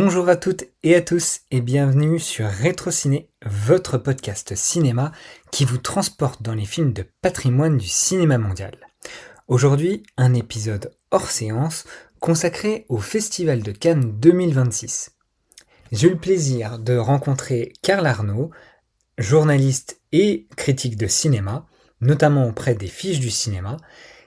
Bonjour à toutes et à tous et bienvenue sur Rétrociné, votre podcast cinéma qui vous transporte dans les films de patrimoine du cinéma mondial. Aujourd'hui, un épisode hors séance consacré au Festival de Cannes 2026. J'ai eu le plaisir de rencontrer Karl Arnaud, journaliste et critique de cinéma, notamment auprès des Fiches du cinéma,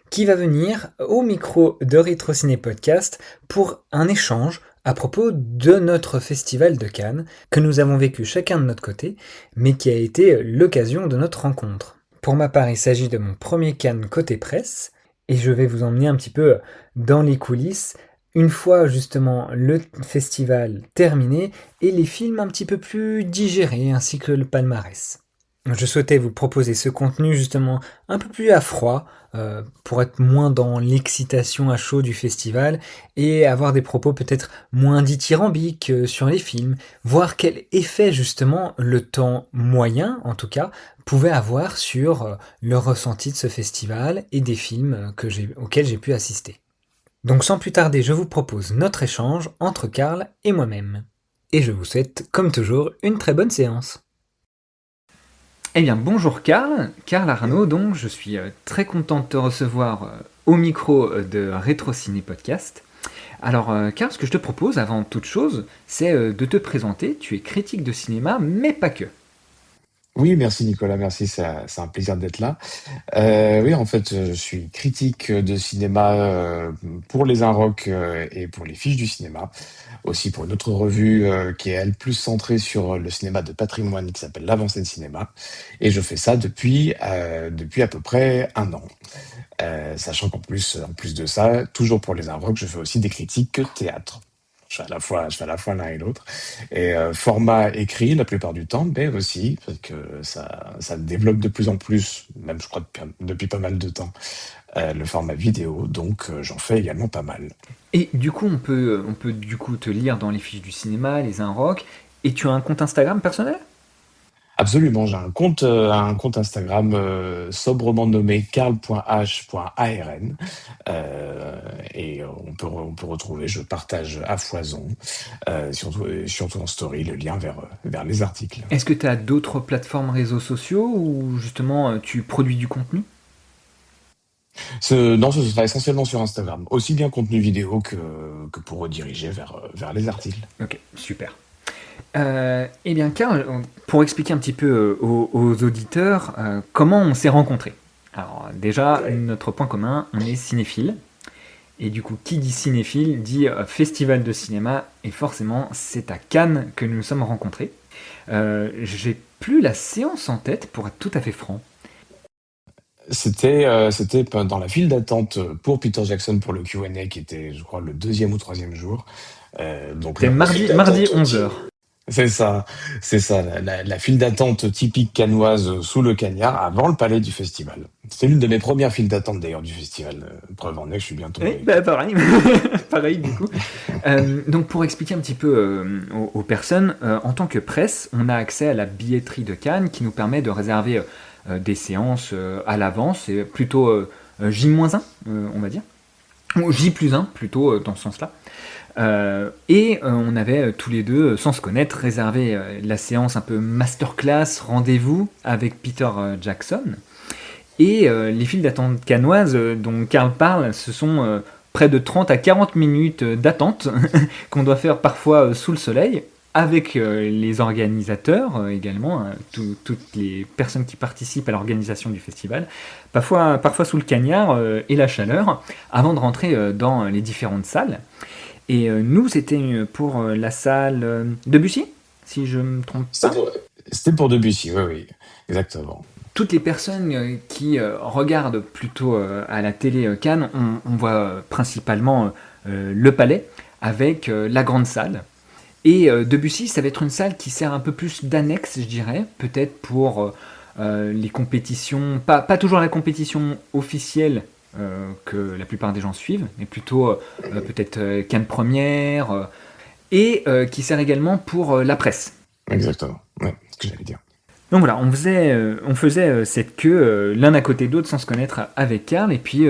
qui va venir au micro de Rétrociné Podcast pour un échange à propos de notre festival de Cannes, que nous avons vécu chacun de notre côté, mais qui a été l'occasion de notre rencontre. Pour ma part, il s'agit de mon premier Cannes côté presse, et je vais vous emmener un petit peu dans les coulisses, une fois justement le festival terminé, et les films un petit peu plus digérés, ainsi que le palmarès. Je souhaitais vous proposer ce contenu justement un peu plus à froid, pour être moins dans l'excitation à chaud du festival et avoir des propos peut-être moins dithyrambiques sur les films, voir quel effet justement le temps moyen, en tout cas, pouvait avoir sur le ressenti de ce festival et des films auxquels j'ai pu assister. Donc sans plus tarder, je vous propose notre échange entre Karl et moi-même. Et je vous souhaite, comme toujours, une très bonne séance. Eh bien, bonjour Karl Arnaud, donc je suis très content de te recevoir au micro de Rétrociné Podcast. Alors Karl, ce que je te propose avant toute chose, c'est de te présenter. Tu es critique de cinéma, mais pas que. Oui, merci Nicolas, merci, c'est un plaisir d'être là. Oui, en fait, je suis critique de cinéma pour les Inrocks et pour les Fiches du cinéma, aussi pour une autre revue qui est elle plus centrée sur le cinéma de patrimoine qui s'appelle l'Avancée Cinéma, et je fais ça depuis à peu près un an. Sachant en plus de ça, toujours pour les Inrocks, je fais aussi des critiques théâtre. Je fais à la fois l'un et l'autre. Et format écrit la plupart du temps, mais aussi parce que ça développe de plus en plus, même je crois depuis pas mal de temps, le format vidéo. Donc j'en fais également pas mal. Et du coup, on peut du coup te lire dans les fiches du cinéma, les Inrocks, et tu as un compte Instagram personnel ? Absolument, j'ai un compte Instagram sobrement nommé karl.h.arn. Et on peut retrouver, je partage à foison, surtout en story, le lien vers les articles. Est-ce que tu as d'autres plateformes réseaux sociaux ou justement tu produis du contenu ? Non, ce sera essentiellement sur Instagram, aussi bien contenu vidéo que pour rediriger vers les articles. Ok, super. Eh bien, Karl, pour expliquer un petit peu aux auditeurs comment on s'est rencontrés. Alors, déjà, notre point commun, on est cinéphile. Et du coup, qui dit cinéphile dit festival de cinéma. Et forcément, c'est à Cannes que nous nous sommes rencontrés. J'ai plus la séance en tête, pour être tout à fait franc. C'était dans la file d'attente pour Peter Jackson pour le Q&A qui était, je crois, le deuxième ou troisième jour. Donc C'était mardi 11h. c'est ça, la file d'attente typique cannoise sous le cagnard avant le palais du festival. C'est l'une de mes premières files d'attente d'ailleurs du festival. Preuve en est que je suis bien Oui, tombé. bah pareil, pareil du coup. Donc pour expliquer un petit peu aux personnes, en tant que presse, on a accès à la billetterie de Cannes qui nous permet de réserver des séances à l'avance, et plutôt J-1, on va dire, ou J+1 plutôt dans ce sens-là. Et on avait tous les deux, sans se connaître, réservé la séance un peu masterclass, rendez-vous avec Peter Jackson. Et les files d'attente cannoises dont Karl parle, ce sont près de 30 à 40 minutes d'attente qu'on doit faire parfois sous le soleil, avec les organisateurs également, toutes les personnes qui participent à l'organisation du festival, parfois sous le cagnard et la chaleur, avant de rentrer dans les différentes salles. Et nous, c'était pour la salle Debussy, si je me trompe pas. C'était pour Debussy, oui, exactement. Toutes les personnes qui regardent plutôt à la télé Cannes, on voit principalement le palais avec la grande salle. Et Debussy, ça va être une salle qui sert un peu plus d'annexe, je dirais, peut-être pour les compétitions, pas toujours la compétition officielle que la plupart des gens suivent, mais plutôt peut-être Cannes Première, et qui sert également pour la presse. Exactement, ouais, ce que j'allais dire. Donc voilà, on faisait cette queue l'un à côté de l'autre sans se connaître avec Karl, et puis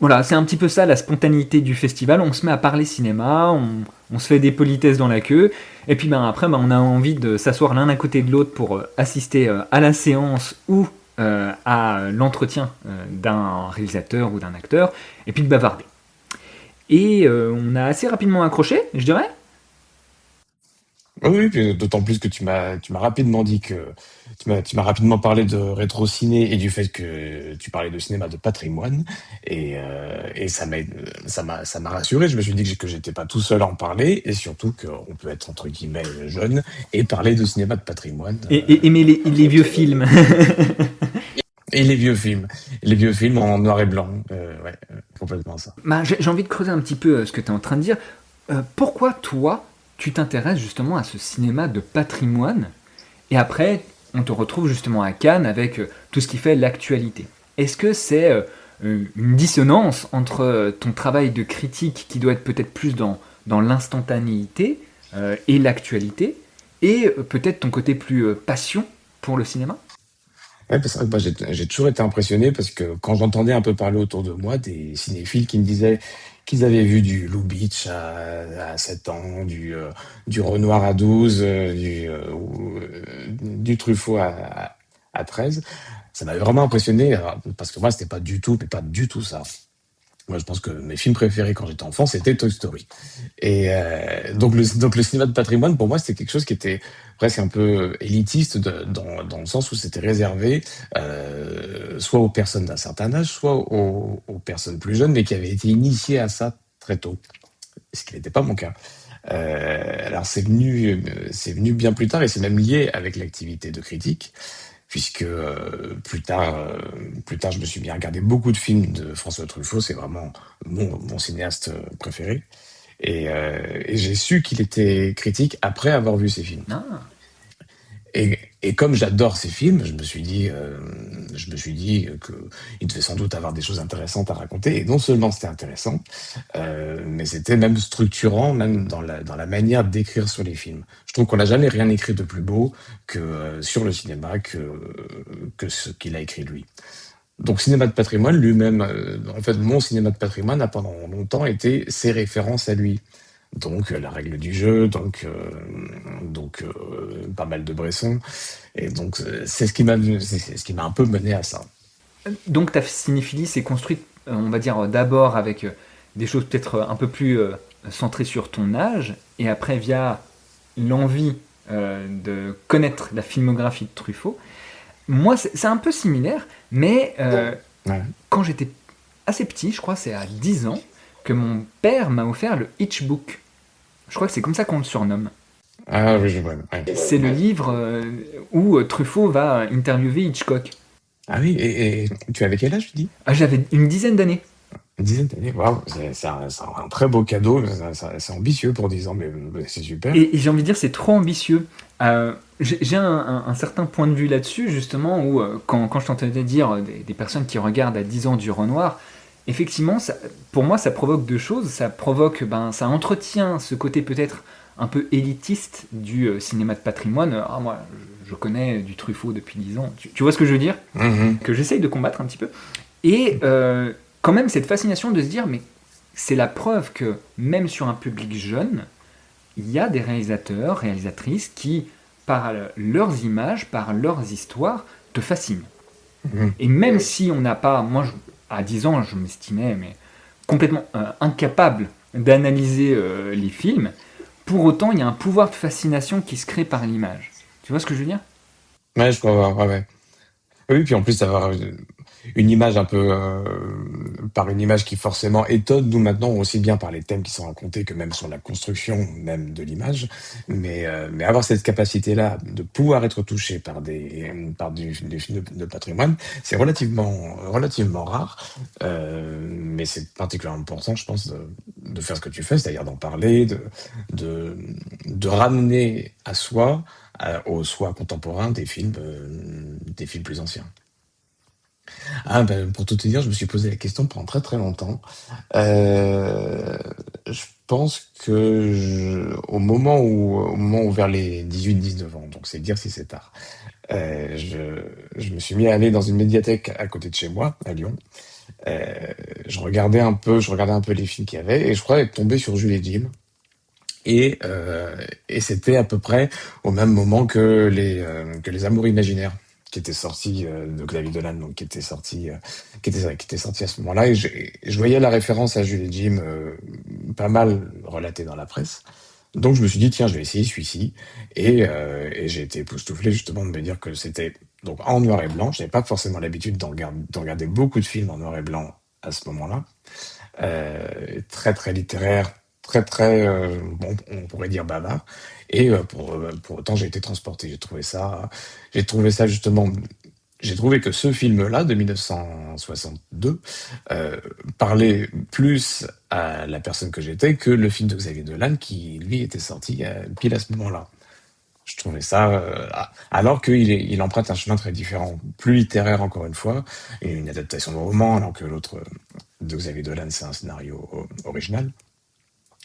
Voilà, c'est un petit peu ça la spontanéité du festival. On se met à parler cinéma, on se fait des politesses dans la queue, et puis ben, après ben, on a envie de s'asseoir l'un à côté de l'autre pour assister à la séance ou à l'entretien d'un réalisateur ou d'un acteur, et puis de bavarder. Et on a assez rapidement accroché, je dirais. Oui, oui, puis d'autant plus que tu m'as rapidement dit que tu m'as rapidement parlé de rétro-ciné et du fait que tu parlais de cinéma de patrimoine et ça m'a rassuré. Je me suis dit que j'étais pas tout seul à en parler et surtout qu'on peut être entre guillemets jeune et parler de cinéma de patrimoine. Et aimer les vieux films. Et les vieux films en noir et blanc, ouais, complètement ça. Bah, j'ai envie de creuser un petit peu ce que tu es en train de dire. Pourquoi toi, tu t'intéresses justement à ce cinéma de patrimoine et après, on te retrouve justement à Cannes avec tout ce qui fait l'actualité. Est-ce que c'est une dissonance entre ton travail de critique qui doit être peut-être plus dans l'instantanéité et l'actualité et peut-être ton côté plus passion pour le cinéma? Ouais, parce que moi, j'ai toujours été impressionné parce que quand j'entendais un peu parler autour de moi des cinéphiles qui me disaient qu'ils avaient vu du Lou Beach à 7 ans, du Renoir à 12, du Truffaut à 13, ça m'avait vraiment impressionné parce que moi, c'était pas du tout, mais pas du tout ça. Moi, je pense que mes films préférés quand j'étais enfant, c'était Toy Story. Et donc le cinéma de patrimoine, pour moi, c'était quelque chose qui était presque un peu élitiste dans le sens où c'était réservé soit aux personnes d'un certain âge, soit aux personnes plus jeunes, mais qui avaient été initiées à ça très tôt, ce qui n'était pas mon cas. Alors c'est venu bien plus tard et c'est même lié avec l'activité de critique puisque plus tard, je me suis mis à regarder beaucoup de films de François Truffaut. C'est vraiment mon cinéaste préféré. Et j'ai su qu'il était critique après avoir vu ces films. Ah. Et comme j'adore ces films, je me suis dit que il devait sans doute avoir des choses intéressantes à raconter. Et non seulement c'était intéressant, mais c'était même structurant, même dans la manière d'écrire sur les films. Je trouve qu'on n'a jamais rien écrit de plus beau que sur le cinéma que ce qu'il a écrit lui. Donc cinéma de patrimoine lui-même, en fait, mon cinéma de patrimoine a pendant longtemps été ses références à lui. Donc la règle du jeu, pas mal de Bresson, et donc c'est ce qui m'a un peu mené à ça. Donc ta cinéphilie s'est construite, on va dire, d'abord avec des choses peut-être un peu plus centrées sur ton âge, et après via l'envie de connaître la filmographie de Truffaut. Moi, c'est un peu similaire, mais Ouais. quand j'étais assez petit, je crois que c'est à 10 ans, que mon père m'a offert le Hitchbook. Je crois que c'est comme ça qu'on le surnomme. Ah oui, je vois. Ouais. C'est le livre où Truffaut va interviewer Hitchcock. Ah oui, et tu avais quel âge, tu dis? Ah, j'avais une dizaine d'années. Une dizaine d'années. Waouh, c'est un très beau cadeau. C'est ambitieux pour 10 ans, mais c'est super. Et j'ai envie de dire, c'est trop ambitieux. J'ai un certain point de vue là-dessus, justement, où quand je t'entendais dire des personnes qui regardent à 10 ans du Renoir, effectivement, pour moi, ça provoque deux choses. Ça provoque, ça entretient ce côté peut-être un peu élitiste du cinéma de patrimoine. Ah, moi, je connais du Truffaut depuis 10 ans. Tu vois ce que je veux dire? Mhm. Que j'essaye de combattre un petit peu. Et quand même, cette fascination de se dire, mais c'est la preuve que même sur un public jeune, il y a des réalisateurs, réalisatrices qui, par leurs images, par leurs histoires, te fascinent. Mhm. Et même si on n'a pas, moi à 10 ans, je m'estimais mais complètement incapable d'analyser les films, pour autant il y a un pouvoir de fascination qui se crée par l'image. Tu vois ce que je veux dire? Ouais, je crois, ouais, ouais. Oui, puis en plus d'avoir une image un peu par une image qui forcément étonne nous maintenant aussi bien par les thèmes qui sont racontés que même sur la construction même de l'image, mais avoir cette capacité-là de pouvoir être touché des films de patrimoine, c'est relativement rare, mais c'est particulièrement important, je pense, de faire ce que tu fais, c'est-à-dire d'en parler, de de ramener à soi, au soi contemporain des films plus anciens. Ah ben, pour tout te dire, je me suis posé la question pendant très très longtemps. Je pense que au moment où vers les 18-19 ans, donc c'est dire si c'est tard, je me suis mis à aller dans une médiathèque à côté de chez moi, à Lyon, Euh, je regardais un peu les films qu'il y avait et je crois être tombé sur Jules et Jim. Et c'était à peu près au même moment que les Amours imaginaires qui étaient sortis de Xavier Dolan, donc qui était sorti à ce moment-là. Je voyais la référence à Jules et Jim pas mal relatée dans la presse. Donc je me suis dit tiens je vais essayer celui-ci et j'ai été époustouflé justement de me dire que c'était donc en noir et blanc. Je n'avais pas forcément l'habitude d'en regarder beaucoup de films en noir et blanc à ce moment-là. Très très littéraire, très très bon, on pourrait dire bavard. Et pour autant, j'ai été transporté. J'ai trouvé ça justement. J'ai trouvé que ce film-là de 1962 euh, parlait plus à la personne que j'étais que le film de Xavier Dolan qui lui était sorti pile à ce moment-là. Je trouvais ça, alors il emprunte un chemin très différent, plus littéraire encore une fois, et une adaptation de roman, alors que l'autre de Xavier Dolan, c'est un scénario original.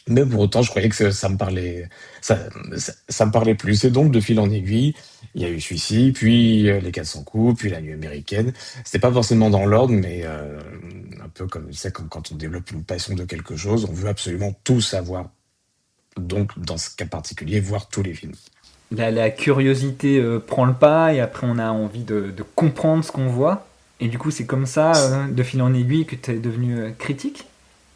Mais pour autant, je croyais que ça me parlait, ça me parlait plus. Et donc, de fil en aiguille, il y a eu celui-ci, puis Les 400 coups, puis La Nuit américaine. C'était pas forcément dans l'ordre, mais un peu comme, tu sais, comme quand on développe une passion de quelque chose, on veut absolument tout savoir. Donc, dans ce cas particulier, voir tous les films. La curiosité prend le pas et après on a envie de comprendre ce qu'on voit. Et du coup, c'est comme ça, de fil en aiguille, que tu es devenu critique.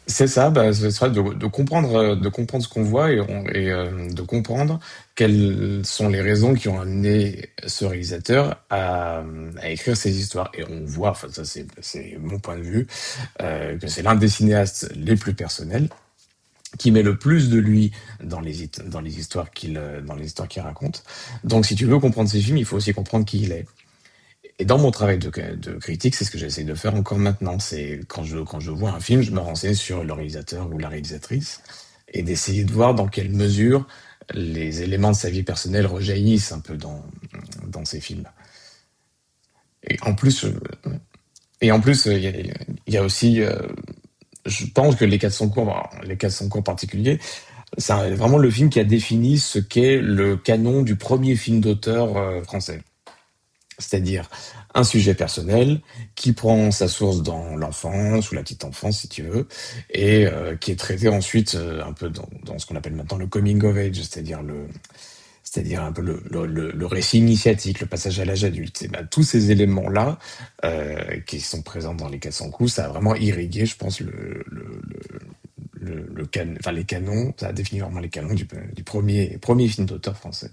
C'est ça, bah, ce sera de comprendre ce qu'on voit de comprendre quelles sont les raisons qui ont amené ce réalisateur à écrire ces histoires. Et on voit, enfin ça c'est mon point de vue, que c'est l'un des cinéastes les plus personnels, qui met le plus de lui dans les histoires dans les histoires qu'il raconte. Donc si tu veux comprendre ces films, il faut aussi comprendre qui il est. Et dans mon travail de critique, c'est ce que j'essaie de faire encore maintenant. C'est quand je vois un film, je me renseigne sur le réalisateur ou la réalisatrice et d'essayer de voir dans quelle mesure les éléments de sa vie personnelle rejaillissent un peu dans ces films. Et en plus, euh, il y a aussi, je pense que les 400 cours en particulier, vraiment le film qui a défini ce qu'est le canon du premier film d'auteur français. C'est-à-dire un sujet personnel qui prend sa source dans l'enfance ou la petite enfance, si tu veux, et qui est traité ensuite un peu dans ce qu'on appelle maintenant le coming of age, c'est-à-dire un peu le récit initiatique, le passage à l'âge adulte. Et ben, tous ces éléments-là qui sont présents dans les 400 coups, ça a vraiment irrigué, je pense, enfin, les canons, ça a défini vraiment les canons du premier film d'auteur français.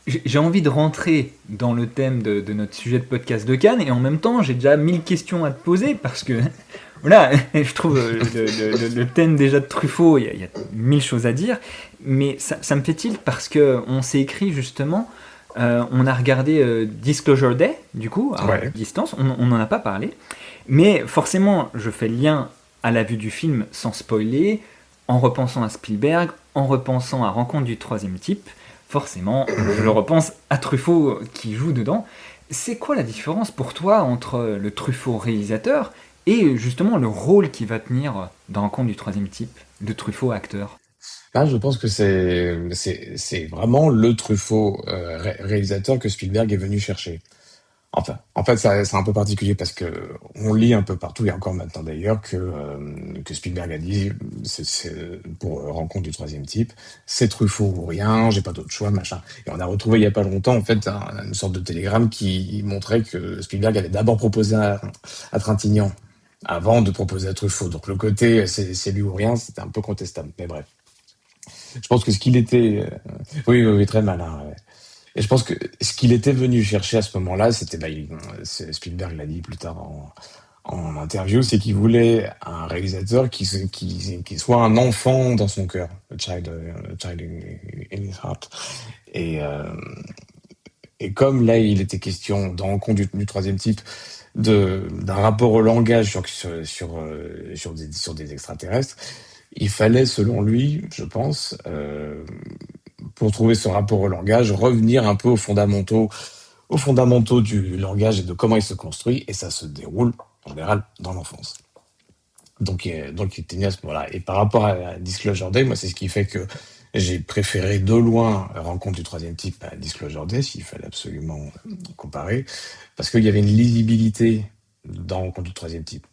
J'ai envie de rentrer dans le thème de notre sujet de podcast de Cannes et en même temps j'ai déjà 1000 questions à te poser parce que voilà, je trouve le thème déjà de Truffaut, il y a 1000 choses à dire, mais ça me fait tilt parce que on s'est écrit justement, on a regardé Disclosure Day du coup à Ouais. distance, on n'en a pas parlé, mais forcément je fais le lien à la vue du film sans spoiler, en repensant à Spielberg, en repensant à Rencontre du troisième type. Forcément, je repense à Truffaut qui joue dedans. C'est quoi la différence pour toi entre le Truffaut réalisateur et justement le rôle qu'il va tenir dans Rencontre du troisième type, de Truffaut acteur? Là, je pense que c'est vraiment le Truffaut réalisateur que Spielberg est venu chercher. Enfin, en fait, c'est un peu particulier parce que on lit un peu partout et encore maintenant d'ailleurs que Spielberg a dit pour Rencontre du troisième type, c'est Truffaut ou rien, j'ai pas d'autre choix, machin. Et on a retrouvé il y a pas longtemps en fait une sorte de télégramme qui montrait que Spielberg avait d'abord proposé à Trintignant avant de proposer à Truffaut. Donc le côté c'est lui ou rien, c'était un peu contestable. Mais bref. Je pense que ce qu'il était, oui, oui, oui, très malin. Ouais. Et je pense que ce qu'il était venu chercher à ce moment-là, c'était, Spielberg l'a dit plus tard en interview, c'est qu'il voulait un réalisateur qui soit un enfant dans son cœur, a child in his heart. Et, euh, et comme là, il était question dans Rencontre du troisième type d'un rapport au langage sur des extraterrestres, il fallait, selon lui, je pense, pour trouver ce rapport au langage, revenir un peu aux fondamentaux du langage et de comment il se construit, et ça se déroule en général dans l'enfance. Donc il était mis à ce moment-là. Et par rapport à Disclosure Day, moi, c'est ce qui fait que j'ai préféré de loin Rencontre du troisième type à Disclosure Day, s'il fallait absolument comparer, parce qu'il y avait une lisibilité dans Rencontre du troisième type.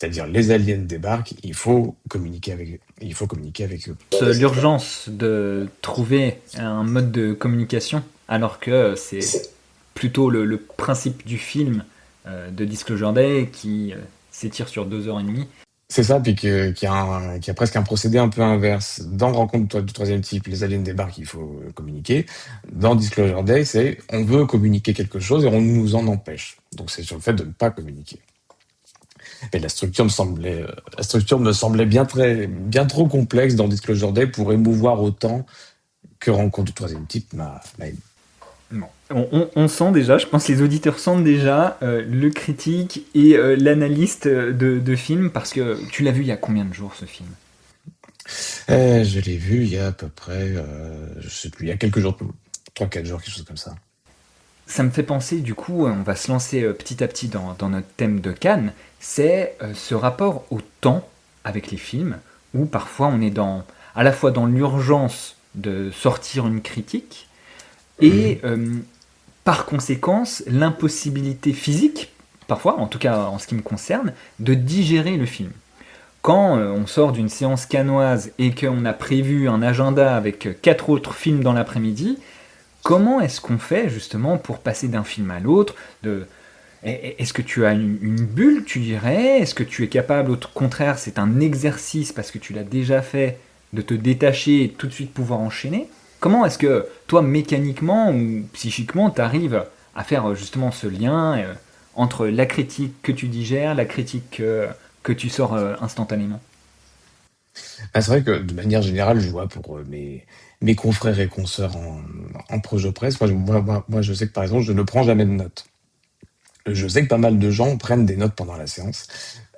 c'est-à-dire les aliens débarquent, il faut communiquer avec eux. Il faut communiquer avec eux. L'urgence de trouver un mode de communication, alors que c'est plutôt le principe du film de Disclosure Day qui s'étire sur 2 heures et demie. C'est ça, puis qu'il y a presque un procédé un peu inverse. Dans Rencontre du troisième type, les aliens débarquent, il faut communiquer. Dans Disclosure Day, c'est on veut communiquer quelque chose et on nous en empêche. Donc c'est sur le fait de ne pas communiquer. Et la structure me semblait bien trop complexe dans Disclosure Day pour émouvoir autant que Rencontre du troisième type m'a ému. Bon. On sent déjà, je pense que les auditeurs sentent déjà le critique et l'analyste de film, parce que tu l'as vu il y a combien de jours ce film? Je l'ai vu il y a à peu près, je sais plus, il y a quelques jours, 3-4 jours, quelque chose comme ça. Ça me fait penser, du coup, on va se lancer petit à petit dans notre thème de Cannes, c'est ce rapport au temps avec les films, où parfois on est à la fois dans l'urgence de sortir une critique, Mhm. et par conséquence l'impossibilité physique, parfois, en tout cas en ce qui me concerne, de digérer le film. Quand on sort d'une séance cannoise et qu'on a prévu un agenda avec 4 autres films dans l'après-midi, comment est-ce qu'on fait justement pour passer d'un film à l'autre Est-ce que tu as une bulle, tu dirais? Est-ce que tu es capable, au contraire, c'est un exercice parce que tu l'as déjà fait, de te détacher et tout de suite pouvoir enchaîner? Comment est-ce que toi, mécaniquement ou psychiquement, tu arrives à faire justement ce lien entre la critique que tu digères, la critique que tu sors instantanément? Ah, c'est vrai que de manière générale, je vois pour mes confrères et consoeurs en projet presse, moi, je sais que par exemple, je ne prends jamais de notes. Je sais que pas mal de gens prennent des notes pendant la séance,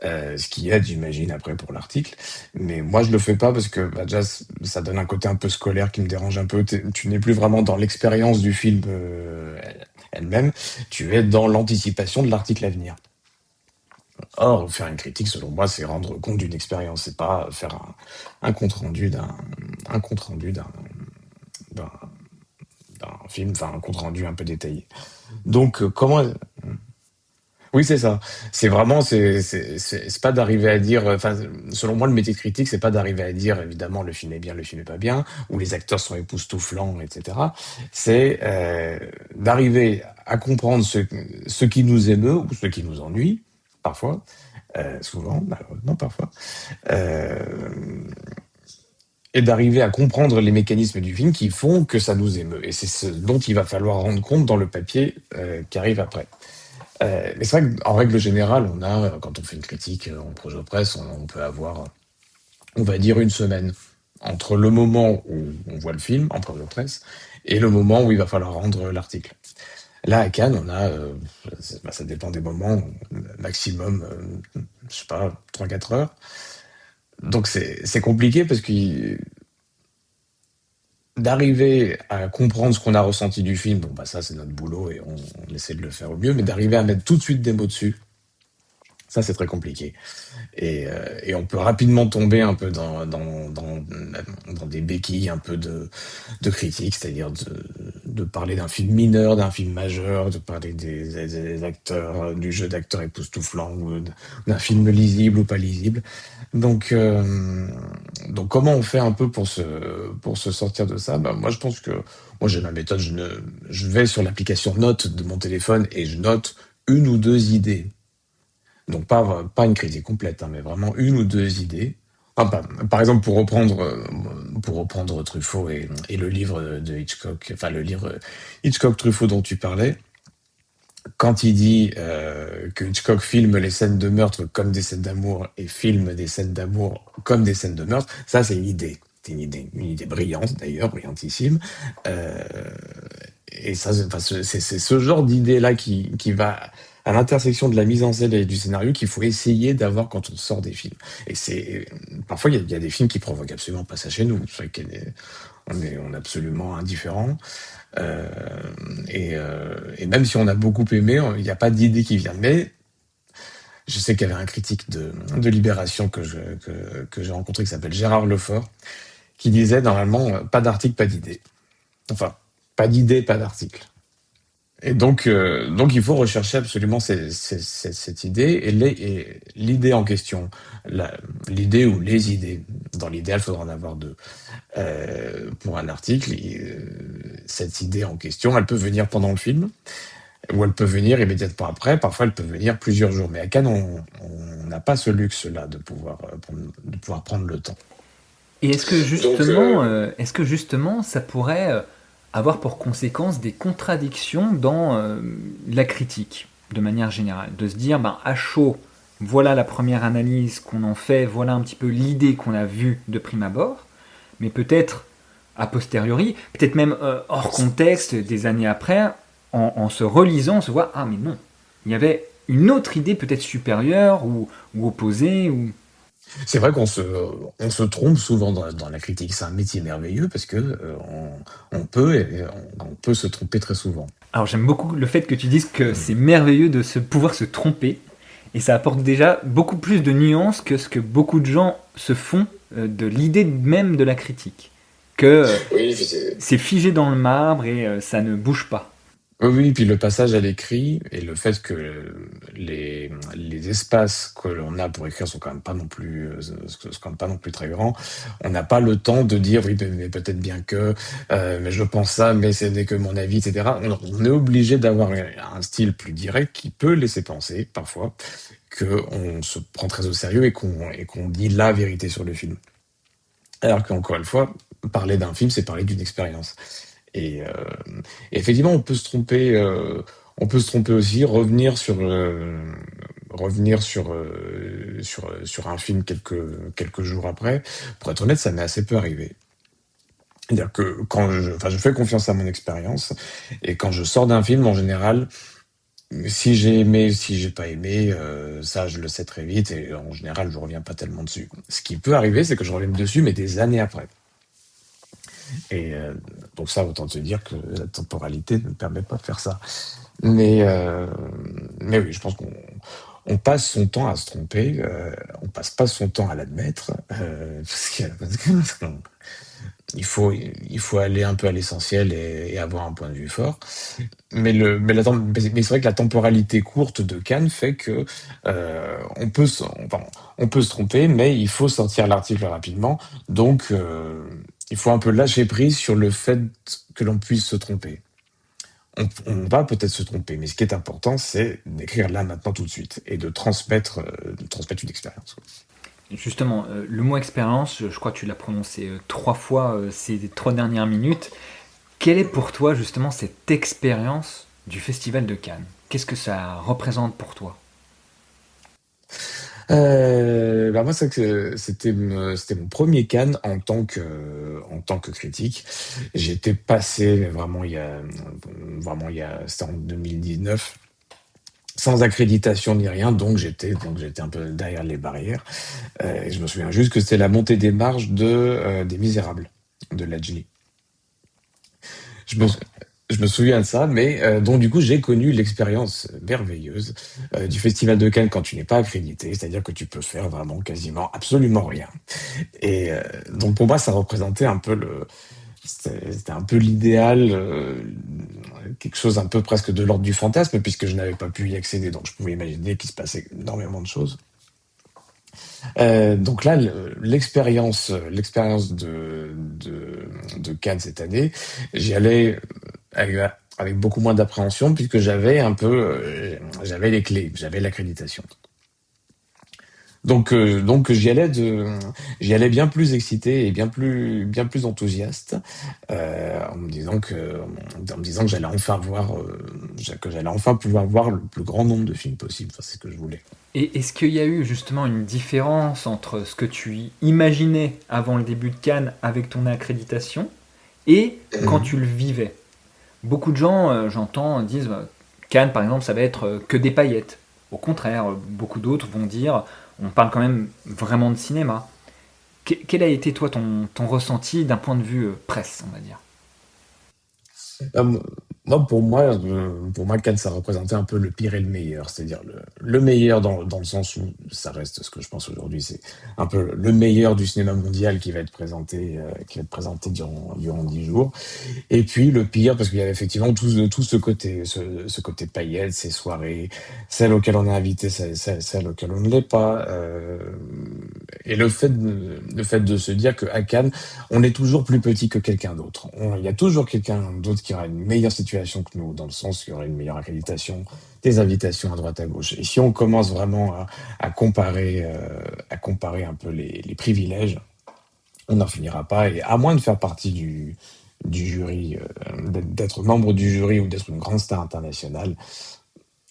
ce qui aide, j'imagine, après pour l'article. Mais moi, je le fais pas parce que bah, déjà, ça donne un côté un peu scolaire qui me dérange un peu. Tu n'es plus vraiment dans l'expérience du film elle-même, tu es dans l'anticipation de l'article à venir. Or, faire une critique, selon moi, c'est rendre compte d'une expérience, c'est pas faire un compte rendu un compte rendu d'un, d'un film, enfin un compte rendu un peu détaillé. Donc, comment Oui, c'est ça. C'est vraiment, c'est pas d'arriver à dire, enfin, selon moi, le métier de critique, c'est pas d'arriver à dire, évidemment, le film est bien, le film est pas bien, ou les acteurs sont époustouflants, etc. C'est d'arriver à comprendre ce qui nous émeut ou ce qui nous ennuie, parfois, souvent, malheureusement, parfois, euh, et d'arriver à comprendre les mécanismes du film qui font que ça nous émeut. Et c'est ce dont il va falloir rendre compte dans le papier qui arrive après. Mais c'est vrai qu'en règle générale, quand on fait une critique en projet presse, on peut avoir, on va dire, une semaine entre le moment où on voit le film en projet presse et le moment où il va falloir rendre l'article. Là, à Cannes, ça dépend des moments, maximum, je sais pas, 3-4 heures. Donc c'est compliqué parce que d'arriver à comprendre ce qu'on a ressenti du film, bon, bah ça, c'est notre boulot et on essaie de le faire au mieux, mais d'arriver à mettre tout de suite des mots dessus, ça, c'est très compliqué. Et on peut rapidement tomber un peu dans des béquilles un peu de critique, c'est-à-dire de parler d'un film mineur, d'un film majeur, de parler des acteurs, du jeu d'acteurs époustouflant, ou d'un film lisible ou pas lisible. Donc, euh, donc comment on fait un peu pour se sortir de ça? Bah, moi, je pense que moi, j'ai ma méthode. Je vais sur l'application Notes de mon téléphone et je note une ou deux idées. Donc pas une critique complète, hein, mais vraiment une ou deux idées. Par exemple, pour reprendre Truffaut et le livre de Hitchcock, enfin le livre Hitchcock-Truffaut dont tu parlais, quand il dit que Hitchcock filme les scènes de meurtre comme des scènes d'amour et filme des scènes d'amour comme des scènes de meurtre, ça c'est une idée. C'est une idée brillante d'ailleurs, brillantissime. Euh, et ça, enfin, c'est ce genre d'idée-là qui va à l'intersection de la mise en scène et du scénario qu'il faut essayer d'avoir quand on sort des films. Et parfois il y a des films qui provoquent absolument pas ça chez nous. C'est vrai on est absolument indifférent. Euh, et même si on a beaucoup aimé, il n'y a pas d'idée qui vient. Mais je sais qu'il y avait un critique de Libération que j'ai rencontré qui s'appelle Gérard Lefort, qui disait normalement pas d'article, pas d'idée. Enfin, pas d'idée, pas d'article. donc il faut rechercher absolument cette idée et l'idée en question, la- l'idée ou les idées. Dans l'idéal, il faudra en avoir deux. Pour un article, cette idée en question, elle peut venir pendant le film, ou elle peut venir immédiatement après. Parfois, elle peut venir plusieurs jours. Mais à Cannes, on n'a pas ce luxe-là de pouvoir prendre le temps. Et Donc, euh, est-ce que justement, ça pourrait avoir pour conséquence des contradictions dans la critique, de manière générale, de se dire, ben, à chaud, voilà la première analyse qu'on en fait, voilà un petit peu l'idée qu'on a vue de prime abord, mais peut-être a posteriori, peut-être même hors contexte, des années après, en se relisant, on se voit, ah mais non, il y avait une autre idée peut-être supérieure ou opposée, ou... c'est vrai on se trompe souvent dans la critique. C'est un métier merveilleux parce que on peut se tromper très souvent. Alors j'aime beaucoup le fait que tu dises que c'est merveilleux de pouvoir se tromper, et ça apporte déjà beaucoup plus de nuances que ce que beaucoup de gens se font de l'idée même de la critique. Que Oui, c'est- c'est figé dans le marbre et ça ne bouge pas. Oui, oui, puis le passage à l'écrit et le fait que les espaces que l'on a pour écrire sont quand même pas non plus, sont quand même pas non plus très grands. On n'a pas le temps de dire oui, mais peut-être bien que, mais je pense ça, mais ce n'est que mon avis, etc. On est obligé d'avoir un style plus direct qui peut laisser penser parfois que on se prend très au sérieux et qu'on dit la vérité sur le film. Alors qu'encore une fois, parler d'un film, c'est parler d'une expérience. Et, effectivement, on peut se tromper aussi, revenir sur un film quelques jours après. Pour être honnête, ça m'est assez peu arrivé. C'est-à-dire que enfin, je fais confiance à mon expérience, et quand je sors d'un film, en général, si j'ai aimé, si j'ai pas aimé, ça, je le sais très vite, et en général, je reviens pas tellement dessus. Ce qui peut arriver, c'est que je revienne dessus, mais des années après. Et donc ça, autant te dire que la temporalité ne permet pas de faire ça. Mais, euh, mais oui, je pense qu'on passe son temps à se tromper, on passe pas son temps à l'admettre, parce que il faut aller un peu à l'essentiel et avoir un point de vue fort. Mais c'est vrai que la temporalité courte de Cannes fait que on peut se tromper, mais il faut sortir l'article rapidement. Donc, il faut un peu lâcher prise sur le fait que l'on puisse se tromper. On va peut-être se tromper, mais ce qui est important, c'est d'écrire là, maintenant, tout de suite, et de transmettre une expérience. Justement, le mot expérience, je crois que tu l'as prononcé 3 fois ces 3 dernières minutes. Quelle est pour toi justement cette expérience du Festival de Cannes? Qu'est-ce que ça représente pour toi? Bah moi, c'était mon premier Cannes en tant que critique. J'étais passé mais vraiment c'était en 2019, sans accréditation ni rien, donc j'étais un peu derrière les barrières. Et je me souviens juste que c'était la montée des marges des Misérables de Lajli. Je me, je me souviens de ça, mais donc du coup j'ai connu l'expérience merveilleuse du Festival de Cannes quand tu n'es pas accrédité, c'est-à-dire que tu peux faire vraiment quasiment absolument rien. Et donc pour moi ça représentait un peu c'était un peu l'idéal, quelque chose un peu presque de l'ordre du fantasme puisque je n'avais pas pu y accéder, donc je pouvais imaginer qu'il se passait énormément de choses. Donc là, l'expérience de Cannes cette année, j'y allais avec, avec beaucoup moins d'appréhension puisque j'avais les clés, j'avais l'accréditation. Donc j'y allais bien plus excité et bien plus enthousiaste, en me disant que que j'allais enfin pouvoir voir le plus grand nombre de films possible. Enfin, c'est ce que je voulais. Et est-ce qu'il y a eu justement une différence entre ce que tu imaginais avant le début de Cannes avec ton accréditation et quand tu le vivais? Beaucoup de gens, j'entends, disent Cannes par exemple, ça va être que des paillettes. Au contraire, beaucoup d'autres vont dire on parle quand même vraiment de cinéma. Quel a été toi ton ressenti d'un point de vue presse, on va dire? Non, pour moi, Cannes, ça représentait un peu le pire et le meilleur. C'est-à-dire le meilleur dans le sens où ça reste ce que je pense aujourd'hui, c'est un peu le meilleur du cinéma mondial qui va être présenté durant 10 jours. Et puis le pire, parce qu'il y avait effectivement tout ce côté paillettes, ces soirées, celles auxquelles on est invité, celles auxquelles on ne l'est pas. Et le fait de se dire qu'à Cannes, on est toujours plus petit que quelqu'un d'autre. Il y a toujours quelqu'un d'autre qui aura une meilleure situation que nous, dans le sens qu'il y aura une meilleure accréditation, des invitations à droite à gauche. Et si on commence vraiment à comparer un peu les privilèges, on n'en finira pas. Et à moins de faire partie du jury, d'être membre du jury ou d'être une grande star internationale,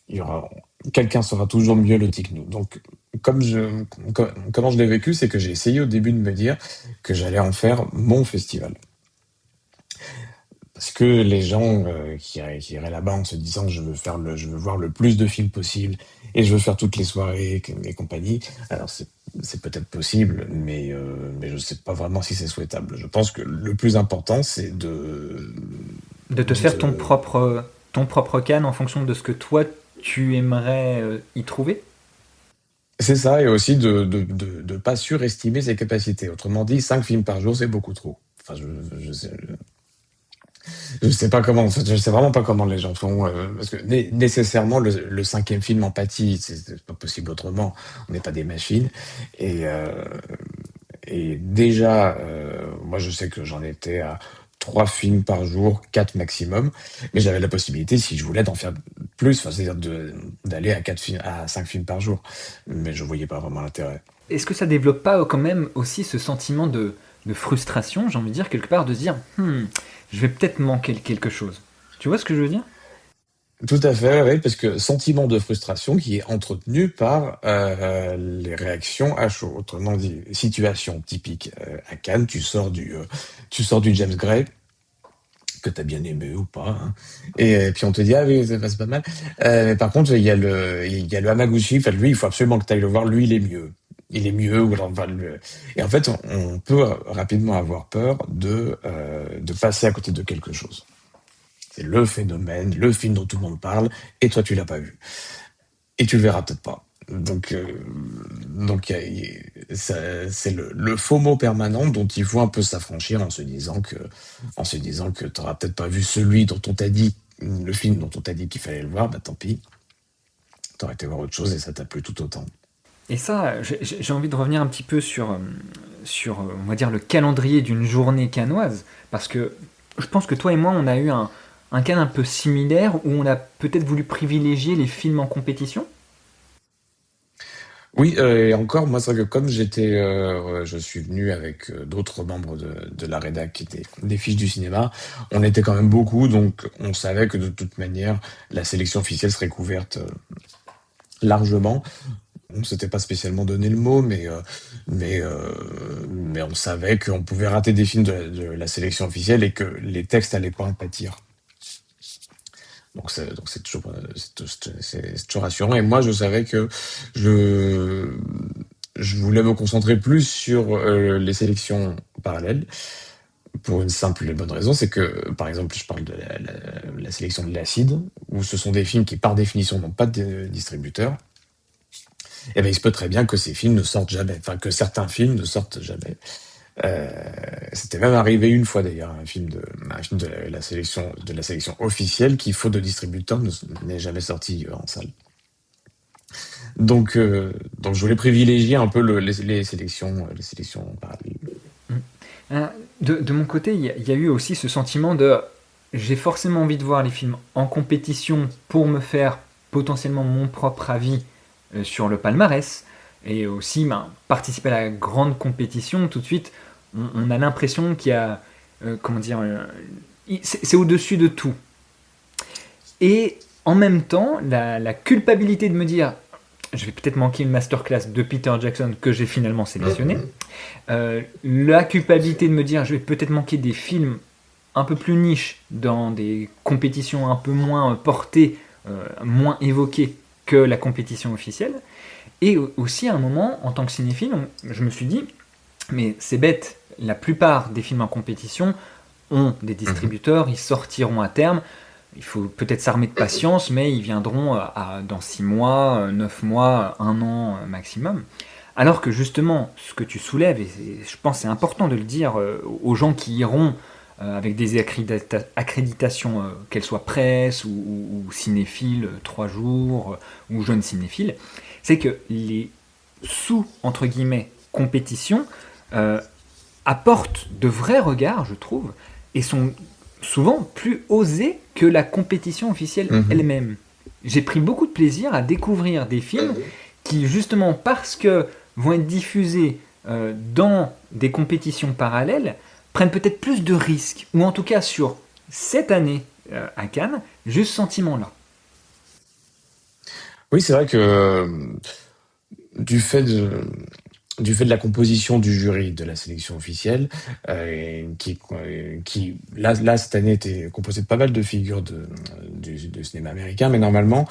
il y aura, quelqu'un sera toujours mieux loti que nous. Donc, comment je l'ai vécu, c'est que j'ai essayé au début de me dire que j'allais en faire mon festival. Parce que les gens qui iraient là-bas en se disant je veux voir le plus de films possible et je veux faire toutes les soirées et compagnie. Alors c'est peut-être possible, mais je ne sais pas vraiment si c'est souhaitable. Je pense que le plus important, c'est De te faire de ton propre can en fonction de ce que toi tu aimerais y trouver. c'est ça, et aussi de pas surestimer ses capacités. Autrement dit, 5 films par jour, c'est beaucoup trop. Enfin, je sais pas comment, en fait, je sais vraiment pas comment les gens font, parce que nécessairement le cinquième film en pâtit, c'est pas possible autrement. On n'est pas des machines. Et, euh, et déjà, moi je sais que j'en étais à 3 films par jour, 4 maximum, mais j'avais la possibilité, si je voulais, d'en faire plus, enfin, c'est-à-dire d'aller à 5 films par jour. Mais je voyais pas vraiment l'intérêt. Est-ce que ça développe pas quand même aussi ce sentiment de frustration, j'ai envie de dire, quelque part, de se dire, je vais peut-être manquer quelque chose. Tu vois ce que je veux dire? Tout à fait, oui, parce que sentiment de frustration qui est entretenu par les réactions à chaud. Autrement dit, situation typique à Cannes, tu sors du James Gray que t'as bien aimé ou pas, hein. Et puis on te dit ah oui c'est pas mal. Mais par contre il y a le Hamaguchi. Enfin lui il faut absolument que tu ailles le voir. Lui il est mieux. Il est mieux ou alors et en fait on peut rapidement avoir peur de passer à côté de quelque chose. C'est le phénomène, le film dont tout le monde parle, et toi tu l'as pas vu. Et tu le verras peut-être pas. Donc c'est le FOMO permanent dont il faut un peu s'affranchir en se disant que tu n'auras peut-être pas vu celui dont on t'a dit, le film dont on t'a dit qu'il fallait le voir, bah tant pis, tu aurais été voir autre chose et ça t'a plu tout autant. Et ça, j'ai envie de revenir un petit peu on va dire, le calendrier d'une journée canoise, parce que je pense que toi et moi, on a eu un can un peu similaire, où on a peut-être voulu privilégier les films en compétition. Oui, et encore, moi, c'est vrai que comme je suis venu avec d'autres membres de la rédac qui étaient des fiches du cinéma, on était quand même beaucoup, donc on savait que de toute manière, la sélection officielle serait couverte largement. On s'était pas spécialement donné le mot, mais, euh, mais on savait qu'on pouvait rater des films de la sélection officielle et que les textes allaient pas en pâtir. Donc c'est toujours rassurant. Et moi, je savais que je, je voulais me concentrer plus sur les sélections parallèles pour une simple et bonne raison, c'est que, par exemple, je parle de la sélection de l'Acide, où ce sont des films qui, par définition, n'ont pas de distributeur. Et ben, il se peut très bien que ces films ne sortent jamais, enfin que certains films ne sortent jamais. Euh, C'était même arrivé une fois d'ailleurs, un film de la sélection officielle qui, faute de distributeur, n'est jamais sorti en salle. Donc je voulais privilégier un peu les sélections parallèles. Mm. De mon côté, il y a eu aussi ce sentiment de j'ai forcément envie de voir les films en compétition pour me faire potentiellement mon propre avis sur le palmarès et aussi participer à la grande compétition. Tout de suite, on a l'impression qu'il y a comment dire, c'est au-dessus de tout. Et en même temps, la culpabilité de me dire je vais peut-être manquer une masterclass de Peter Jackson que j'ai finalement sélectionné. La culpabilité de me dire je vais peut-être manquer des films un peu plus niches dans des compétitions un peu moins portées, moins évoquées que la compétition officielle. Et aussi à un moment, en tant que cinéphile, je me suis dit, mais c'est bête, la plupart des films en compétition ont des Mhm. distributeurs, ils sortiront à terme. il faut peut-être s'armer de patience, mais ils viendront dans 6 mois, 9 mois, 1 an maximum. Alors que justement, ce que tu soulèves, je pense que c'est important de le dire aux gens qui iront avec des accréditations, qu'elles soient presse ou cinéphiles, 3 jours, ou jeunes cinéphiles, c'est que les sous, entre guillemets, compétitions euh, apportent de vrais regards, je trouve, et sont souvent plus osés que la compétition officielle Mhm. elle-même. J'ai pris beaucoup de plaisir à découvrir des films qui, justement, parce que vont être diffusés dans des compétitions parallèles, prennent peut-être plus de risques, ou en tout cas sur cette année à Cannes, j'ai ce sentiment-là. Oui, c'est vrai que du fait de, du fait de la composition du jury de la sélection officielle, qui là, cette année était composée de pas mal de figures du cinéma américain, mais normalement,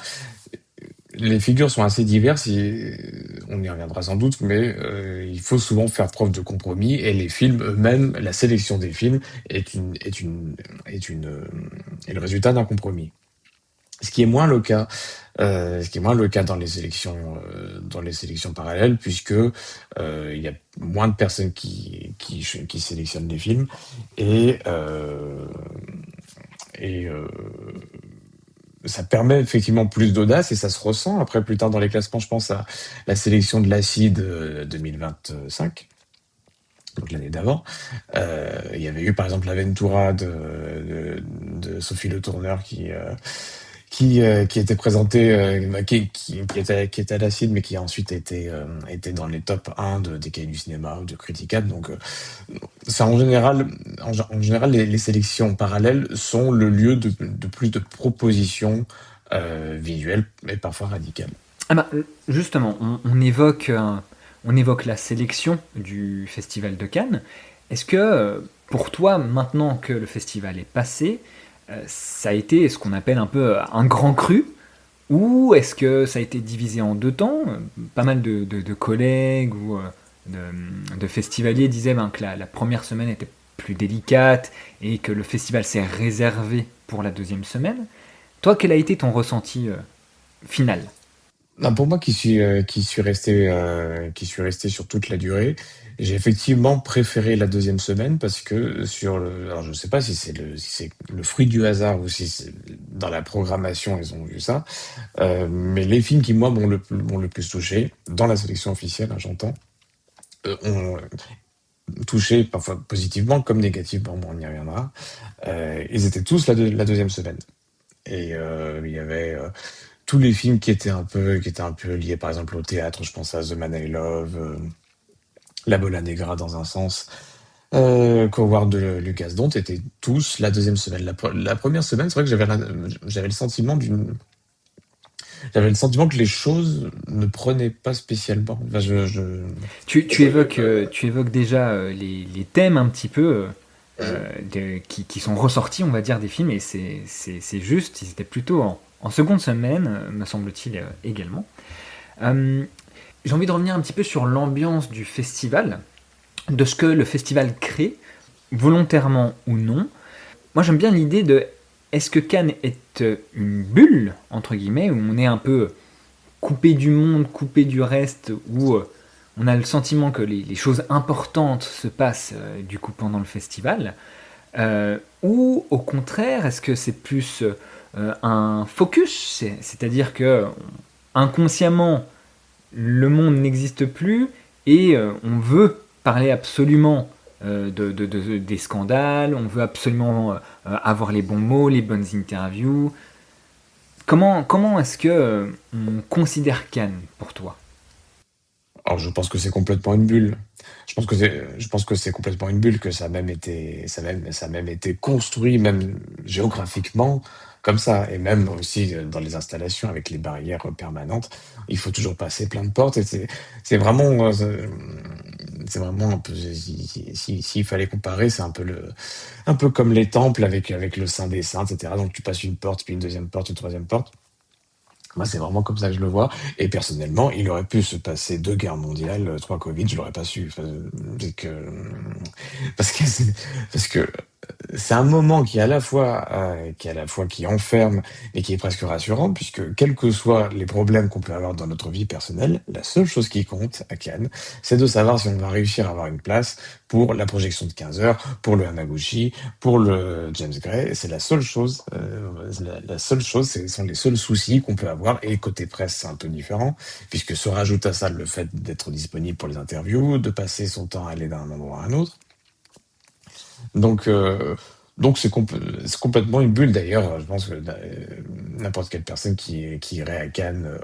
les figures sont assez diverses, on y reviendra sans doute, mais il faut souvent faire preuve de compromis, et les films eux-mêmes, la sélection des films est le résultat d'un compromis. Ce qui est moins le cas, ce qui est moins le cas dans les sélections parallèles, puisque il y a moins de personnes qui sélectionnent les films et euh, et ça permet effectivement plus d'audace et ça se ressent. Après, plus tard dans les classements, je pense à la sélection de l'Acide 2025, donc l'année d'avant. Il y avait eu par exemple l'Aventura de Sophie Le Tourneur qui était présenté, qui était à l'acide, mais qui a ensuite été dans les top 1 des cahiers du cinéma ou de Criticad. Donc, ça en général, les sélections parallèles sont le lieu de plus de propositions visuelles et parfois radicales. Ah bah, justement, on évoque la sélection du Festival de Cannes. Est-ce que pour toi, maintenant que le festival est passé, ça a été ce qu'on appelle un peu un grand cru? Ou est-ce que ça a été divisé en deux temps? Pas mal de collègues ou de festivaliers disaient ben, que la première semaine était plus délicate et que le festival s'est réservé pour la deuxième semaine. Toi, quel a été ton ressenti final? Non, pour moi qui suis resté sur toute la durée, j'ai effectivement préféré la deuxième semaine parce que alors je sais pas si c'est le fruit du hasard ou si dans la programmation ils ont vu ça, mais les films qui moi m'ont le plus touché dans la sélection officielle, hein, j'entends, ont touché parfois positivement comme négativement, bon, on y reviendra. Ils étaient tous la deuxième semaine et il y avait tous les films qui étaient un peu liés, par exemple, au théâtre. Je pense à The Man I Love, La Bola Negra dans un sens, Coward de Lucas Dont étaient tous la deuxième semaine. La première semaine, c'est vrai que j'avais le sentiment j'avais le sentiment que les choses ne prenaient pas spécialement. Enfin, Tu évoques déjà les thèmes un petit peu qui sont ressortis, on va dire, des films, et c'est juste, ils étaient plutôt en seconde semaine, me semble-t-il également. Euh, j'ai envie de revenir un petit peu sur l'ambiance du festival, de ce que le festival crée, volontairement ou non. Moi j'aime bien l'idée de est-ce que Cannes est une bulle, entre guillemets, où on est un peu coupé du monde, coupé du reste, où on a le sentiment que les choses importantes se passent du coup pendant le festival, ou au contraire, est-ce que c'est plus un focus, c'est-à-dire que inconsciemment le monde n'existe plus et on veut parler absolument des scandales, on veut absolument avoir les bons mots, les bonnes interviews. Comment est-ce que on considère Cannes pour toi? alors, je pense que c'est complètement une bulle. Je pense que c'est complètement une bulle, que ça a même été construit, même géographiquement, comme ça. Et même aussi dans les installations avec les barrières permanentes, il faut toujours passer plein de portes. Et c'est vraiment un peu, s'il fallait comparer, c'est un peu comme les temples avec le Saint des Saints, etc. Donc tu passes une porte, puis une deuxième porte, une troisième porte. Moi, c'est vraiment comme ça que je le vois. Et personnellement, il aurait pu se passer 2 guerres mondiales, 3 Covid, je l'aurais pas su. Parce que, parce que c'est un moment qui est à la fois qui enferme et qui est presque rassurant, puisque quels que soient les problèmes qu'on peut avoir dans notre vie personnelle, la seule chose qui compte à Cannes, c'est de savoir si on va réussir à avoir une place pour la projection de 15 heures, pour le Hamaguchi, pour le James Gray. Et c'est la seule chose, la seule chose, ce sont les seuls soucis qu'on peut avoir. Et côté presse, c'est un peu différent, puisque se rajoute à ça le fait d'être disponible pour les interviews, de passer son temps à aller d'un endroit à un autre. Donc, euh, donc c'est complètement une bulle. D'ailleurs, je pense que n'importe quelle personne qui irait à Cannes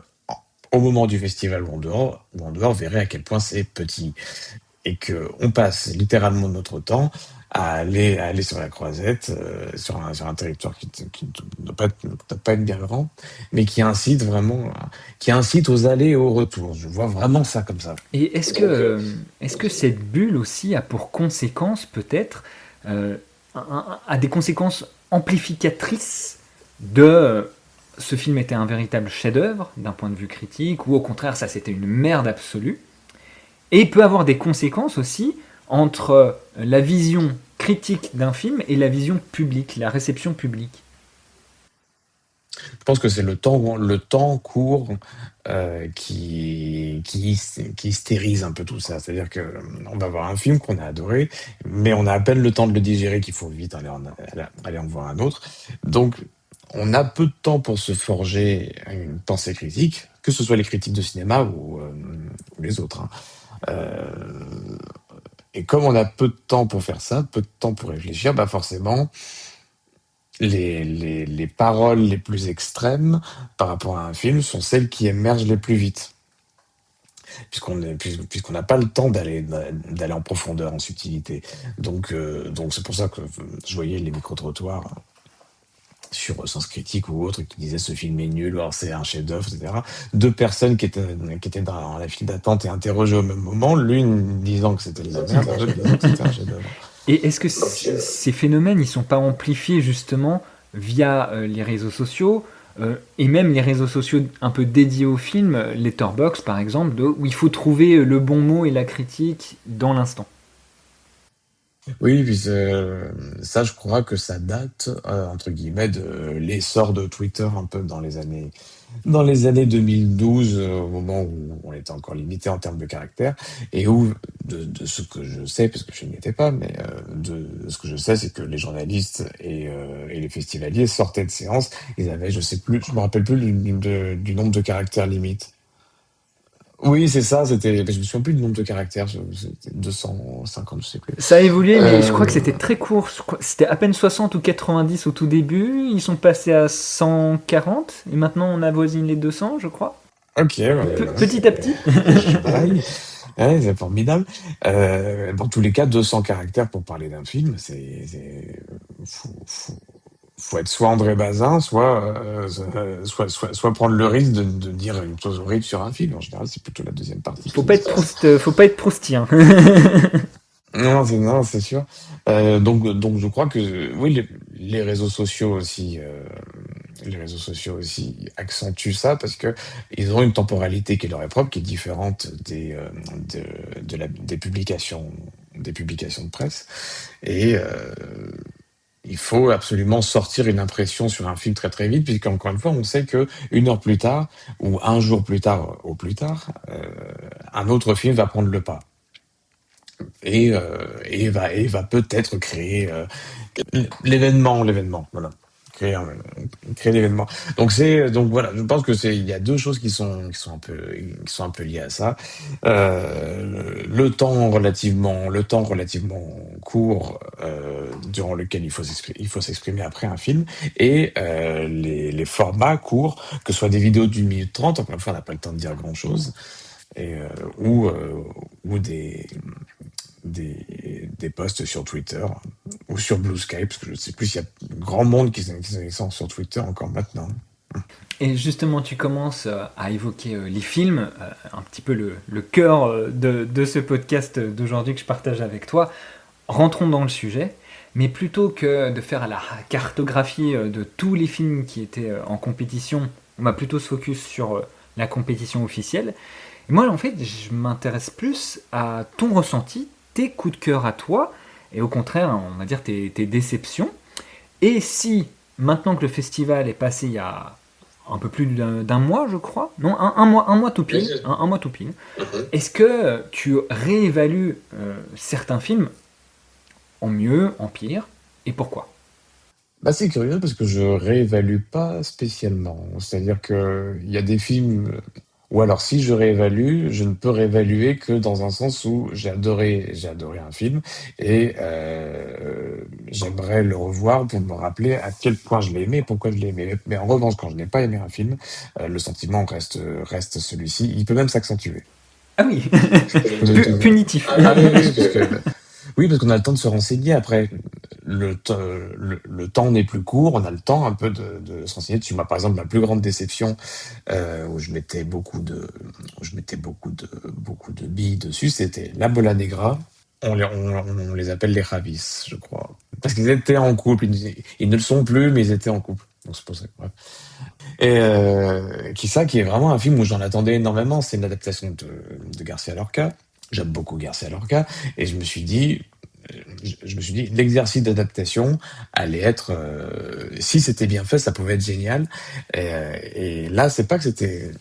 au moment du festival ou en dehors verrait à quel point c'est petit et que on passe littéralement notre temps à aller sur la croisette, sur un territoire qui ne doit pas être bien grand, mais qui incite vraiment, qui incite aux allers et aux retours. Je vois vraiment ça comme ça. Et est-ce que cette bulle aussi a pour conséquence peut-être euh, a des conséquences amplificatrices de ce film était un véritable chef-d'œuvre d'un point de vue critique ou au contraire ça c'était une merde absolue et peut avoir des conséquences aussi entre la vision critique d'un film et la vision publique, la réception publique. Je pense que c'est le temps court qui hystérise un peu tout ça. C'est-à-dire que on va voir un film qu'on a adoré, mais on a à peine le temps de le digérer qu'il faut vite aller en voir un autre. Donc, on a peu de temps pour se forger une pensée critique, que ce soit les critiques de cinéma ou les autres, hein. Euh, et comme on a peu de temps pour faire ça, peu de temps pour réfléchir, bah forcément, les paroles les plus extrêmes par rapport à un film sont celles qui émergent les plus vite, puisqu'on n'a pas le temps d'aller en profondeur, en subtilité. Donc c'est pour ça que je voyais les micro-trottoirs sur Sens Critique ou autres qui disaient ce film est nul, alors c'est un chef-d'œuvre, etc. Deux personnes qui étaient dans la file d'attente et interrogées au même moment, l'une disant que c'était de la merde, l'autre disant que c'était un chef-d'œuvre. Et est-ce que ces phénomènes, ils sont pas amplifiés justement via les réseaux sociaux et même les réseaux sociaux un peu dédiés au film, Letterboxd par exemple, où il faut trouver le bon mot et la critique dans l'instant. Oui, puis ça, je crois que ça date, entre guillemets, de l'essor de Twitter un peu dans les années 2012, au moment où on était encore limité en termes de caractères, et où, de ce que je sais, parce que je n'y étais pas, mais de ce que je sais, c'est que les journalistes et les festivaliers sortaient de séance, ils avaient, je sais plus, je me rappelle plus du nombre de caractères limite. Oui, c'est ça, c'était, je me souviens plus du nombre de caractères, c'était 250, je sais plus. Ça a évolué, mais je crois que Euh, c'était très court. C'était à peine 60 ou 90 au tout début. Ils sont passés à 140 et maintenant on avoisine les 200, je crois. Ok, ouais, voilà, Petit à petit. c'est pareil. Ouais, c'est formidable. Dans tous les cas, 200 caractères pour parler d'un film, faut être soit André Bazin, soit prendre le risque de dire une chose horrible sur un film. En général, c'est plutôt la deuxième partie Faut qui pas se être passe. Faut pas être proustien. Non, c'est sûr. Donc, je crois que oui, les réseaux sociaux aussi, accentuent ça parce que ils ont une temporalité qui leur est propre, qui est différente des publications de presse. Et il faut absolument sortir une impression sur un film très très vite, puisqu'encore une fois, on sait que une heure plus tard ou un jour plus tard au plus tard, un autre film va prendre le pas et va peut-être créer l'événement, voilà. Créer, créer l'événement. Donc voilà, je pense que il y a deux choses qui sont un peu liées à ça. Le temps relativement court durant lequel il faut s'exprimer après un film et les formats courts, que ce soit des vidéos d'une minute trente, encore une fois, on n'a pas le temps de dire grand chose, et ou des posts sur Twitter ou sur Blue Sky, parce que je ne sais plus s'il y a grand monde qui sont sur Twitter encore maintenant. Et justement, tu commences à évoquer les films, un petit peu le cœur de ce podcast d'aujourd'hui que je partage avec toi. Rentrons dans le sujet, mais plutôt que de faire la cartographie de tous les films qui étaient en compétition, on va plutôt se focus sur la compétition officielle. Et moi, en fait, je m'intéresse plus à ton ressenti, tes coups de cœur à toi, et au contraire, on va dire, tes déceptions. Et si, maintenant que le festival est passé il y a un peu plus d'un mois, je crois, non, un mois tout Oui, pile, c'est ça. un mois tout pile, Mhm. est-ce que tu réévalues certains films en mieux, en pire, et pourquoi? Bah, c'est curieux parce que je réévalue pas spécialement. C'est-à-dire que il y a des films, ou alors si je réévalue, je ne peux réévaluer que dans un sens où j'ai adoré un film et j'aimerais le revoir pour me rappeler à quel point je l'ai aimé et pourquoi je l'ai aimé. Mais en revanche, quand je n'ai pas aimé un film, le sentiment reste celui-ci. Il peut même s'accentuer. Ah oui, Exactement. punitif. Ah Ah oui, oui, parce oui, parce que que oui, parce qu'on a le temps de se renseigner après. Le temps n'est plus court, on a le temps un peu de se renseigner dessus. Moi, par exemple, ma plus grande déception, où je mettais beaucoup de billes dessus, c'était La Bola Negra. On les appelle les Javis, je crois. Parce qu'ils étaient en couple. Ils ne le sont plus, mais ils étaient en couple. Donc c'est pour ça que, bref. Et qui est vraiment un film où j'en attendais énormément. C'est une adaptation de Garcia Lorca. J'aime beaucoup Garcia Lorca. Et je me suis dit, l'exercice d'adaptation allait être, si c'était bien fait, ça pouvait être génial. Et là, c'est pas que c'était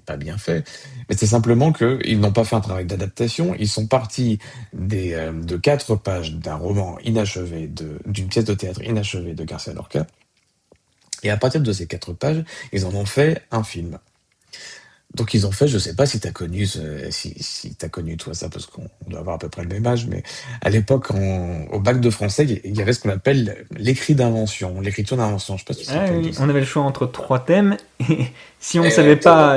pas bien fait, mais c'est simplement que ils n'ont pas fait un travail d'adaptation. Ils sont partis de 4 pages d'un roman inachevé, d'une pièce de théâtre inachevée de Garcia Lorca. Et à partir de ces 4 pages, ils en ont fait un film. Donc ils ont fait, je sais pas si t'as connu, si t'as connu toi ça, parce qu'on doit avoir à peu près le même âge, mais à l'époque, au bac de français, il y avait ce qu'on appelle l'écrit d'invention, l'écriture d'invention. Je sais pas si tu te Ah rappelles de oui, ça. on avait le choix entre trois thèmes, et exactement.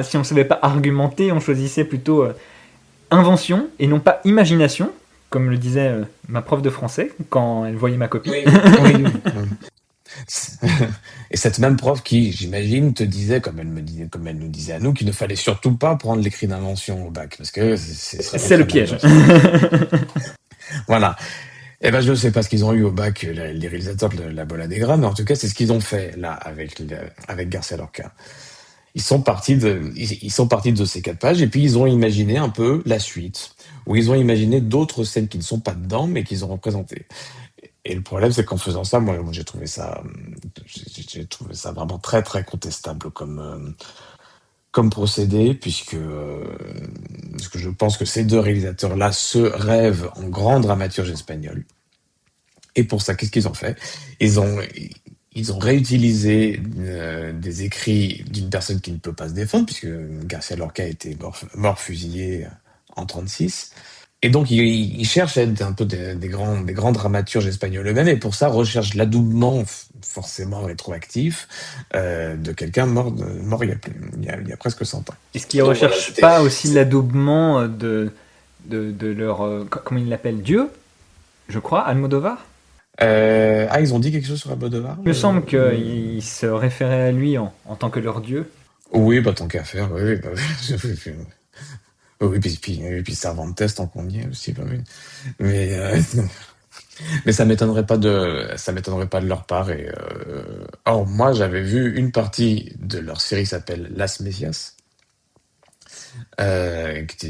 si on savait pas argumenter, on choisissait plutôt invention et non pas imagination, comme le disait ma prof de français quand elle voyait ma copie. Oui. Oui, oui. Et cette même prof qui, j'imagine, te disait, comme elle nous disait à nous, qu'il ne fallait surtout pas prendre l'écrit d'invention au bac, parce que c'est C'est le contre piège. nature. Voilà. Eh ben, je ne sais pas ce qu'ils ont eu au bac, les réalisateurs de La Bola Negra, mais en tout cas, c'est ce qu'ils ont fait, là, avec Garcia Lorca. Ils sont partis de ces 4 pages, et puis ils ont imaginé un peu la suite, où ils ont imaginé d'autres scènes qui ne sont pas dedans, mais qu'ils ont représentées. Et le problème, c'est qu'en faisant ça, moi j'ai trouvé ça vraiment très, très contestable comme procédé, parce que je pense que ces deux réalisateurs-là se rêvent en grand dramaturge espagnol. Et pour ça, qu'est-ce qu'ils ont fait? Ils ont, ils ont réutilisé des écrits d'une personne qui ne peut pas se défendre, puisque Garcia Lorca était mort fusillé en 36. Et donc, ils cherchent à être un peu des grands dramaturges espagnols eux-mêmes, et pour ça, recherchent l'adoubement forcément rétroactif de quelqu'un mort il y a presque 100 ans. Est-ce qu'ils Donc voilà, recherchent pas aussi l'adoubement de leur... comment ils l'appellent, Dieu, je crois, Almodovar. Ils ont dit quelque chose sur Almodovar? Il me semble qu'ils se référaient à lui en tant que leur Dieu. Oui, bah tant qu'à faire, oui, oui, bah, oui, oui, puis Cervantes, tant qu'on y est aussi, bah oui. Mais, mais ça m'étonnerait pas de leur part. Or, moi, j'avais vu une partie de leur série qui s'appelle Las Mesias, qui était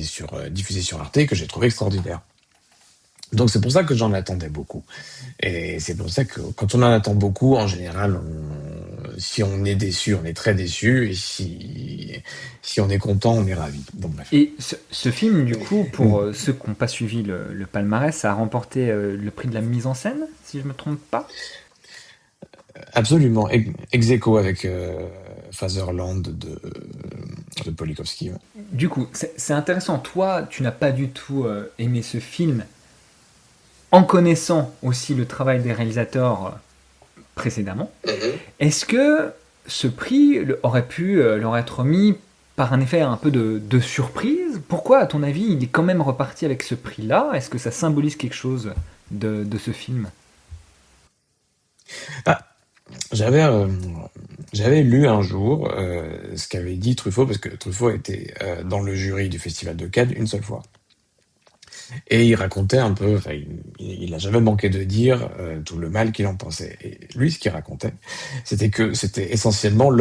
diffusée sur Arte, et que j'ai trouvé extraordinaire. Donc c'est pour ça que j'en attendais beaucoup. Et c'est pour ça que quand on en attend beaucoup, en général, si on est déçu, on est très déçu. Et si on est content, on est ravi. Bon, bref. Et ce film, du coup, pour ceux qui n'ont pas suivi le palmarès, ça a remporté le prix de la mise en scène, si je ne me trompe pas. Absolument. Ex aequo avec Fatherland de Polikovski. Ouais. Du coup, c'est intéressant. Toi, tu n'as pas du tout aimé ce film, en connaissant aussi le travail des réalisateurs précédemment. Mhm. Est-ce que ce prix aurait pu leur être remis par un effet un peu de surprise? Pourquoi, à ton avis, il est quand même reparti avec ce prix-là? Est-ce que ça symbolise quelque chose de ce film? Ah, j'avais euh, j'avais lu un jour ce qu'avait dit Truffaut, parce que Truffaut était dans le jury du Festival de Cannes une seule fois. Et il racontait un peu, enfin, il a jamais manqué de dire tout le mal qu'il en pensait. Et lui, ce qu'il racontait, c'était que c'était essentiellement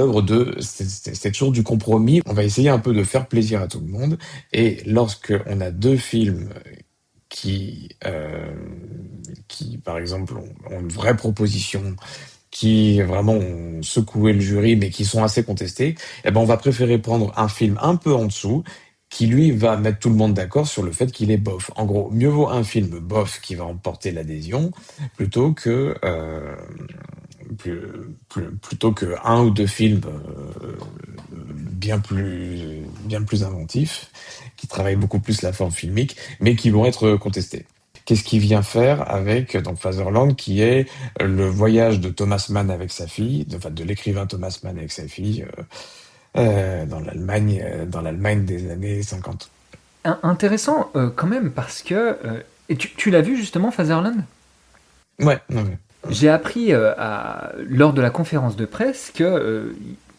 c'était toujours du compromis. On va essayer un peu de faire plaisir à tout le monde. Et lorsque on a deux films qui par exemple, ont une vraie proposition, qui vraiment ont secoué le jury, mais qui sont assez contestés, eh ben, on va préférer prendre un film un peu en dessous, qui lui va mettre tout le monde d'accord sur le fait qu'il est bof. En gros, mieux vaut un film bof qui va emporter l'adhésion, plutôt que plutôt que un ou deux films bien plus inventifs, qui travaillent beaucoup plus la forme filmique, mais qui vont être contestés. Qu'est-ce qu'il vient faire avec donc Fatherland, qui est le voyage de Thomas Mann avec sa fille, de l'écrivain Thomas Mann avec sa fille dans l'Allemagne des années 50. Intéressant quand même parce que et tu l'as vu justement Fatherland. Ouais, non, mais... J'ai appris lors de la conférence de presse que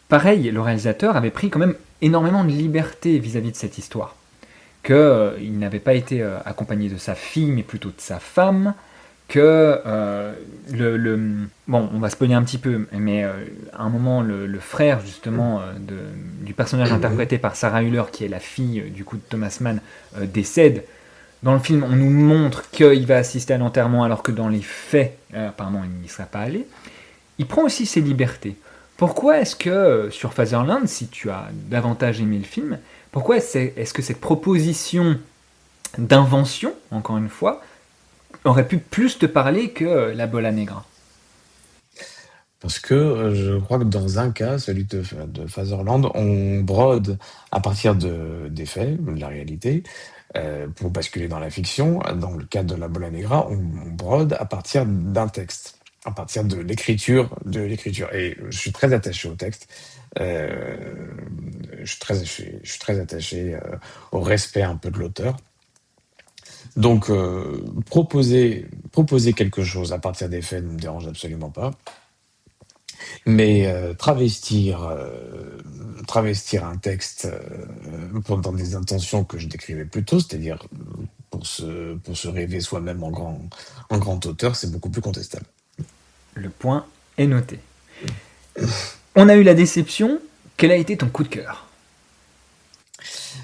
pareil le réalisateur avait pris quand même énormément de liberté vis-à-vis de cette histoire, que il n'avait pas été accompagné de sa fille mais plutôt de sa femme, que bon, on va spoiler un petit peu, mais à un moment le frère justement du personnage interprété par Sarah Hüller, qui est la fille du coup de Thomas Mann, décède. Dans le film, on nous montre qu'il va assister à l'enterrement, alors que dans les faits, apparemment, il n'y serait pas allé. Il prend aussi ses libertés. Pourquoi est-ce que, sur Fatherland, si tu as davantage aimé le film, pourquoi est-ce que cette proposition d'invention, encore une fois, aurait pu plus te parler que La Bola Negra? Parce que je crois que dans un cas, celui de Fatherland, on brode à partir des faits, de la réalité, pour basculer dans la fiction. Dans le cas de La Bola Negra, on brode à partir d'un texte, à partir de l'écriture, Et je suis très attaché au texte. Je suis très attaché au respect un peu de l'auteur. Donc, proposer quelque chose à partir des faits ne me dérange absolument pas. Mais travestir un texte dans des intentions que je décrivais plus tôt, c'est-à-dire pour se rêver soi-même en grand auteur, c'est beaucoup plus contestable. Le point est noté. On a eu la déception. Quel a été ton coup de cœur?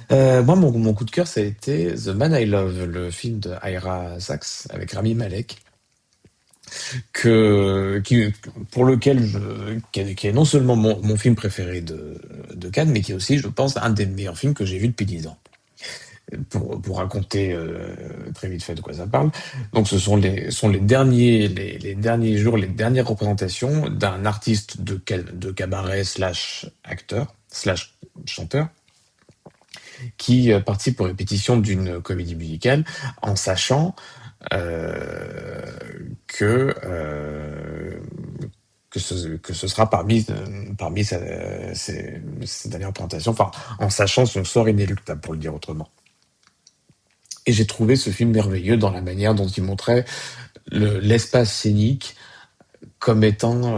Moi, mon coup de cœur, ça a été The Man I Love, le film de Ira Sachs avec Rami Malek, pour lequel qui est non seulement mon film préféré de Cannes, mais qui est aussi, je pense, un des meilleurs films que j'ai vu depuis 10 ans. Pour raconter très vite fait de quoi ça parle. Donc ce sont les derniers jours, les dernières représentations d'un artiste de cabaret / acteur / chanteur, qui participe aux répétitions d'une comédie musicale en sachant que ce sera parmi ses dernières représentations, enfin en sachant son sort inéluctable, pour le dire autrement. Et j'ai trouvé ce film merveilleux dans la manière dont il montrait l'espace scénique comme étant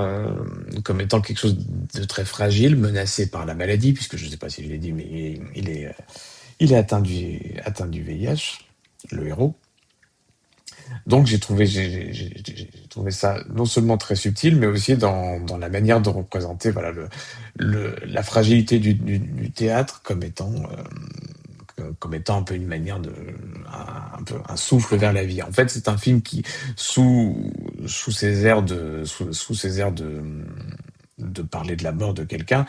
quelque chose de très fragile, menacé par la maladie, puisque je ne sais pas si je l'ai dit, mais il est atteint du VIH, le héros. Donc j'ai trouvé ça non seulement très subtil, mais aussi dans la manière de représenter la fragilité du théâtre comme étant un peu une manière un peu un souffle vers la vie. En fait, c'est un film qui, sous ces airs de parler de la mort de quelqu'un,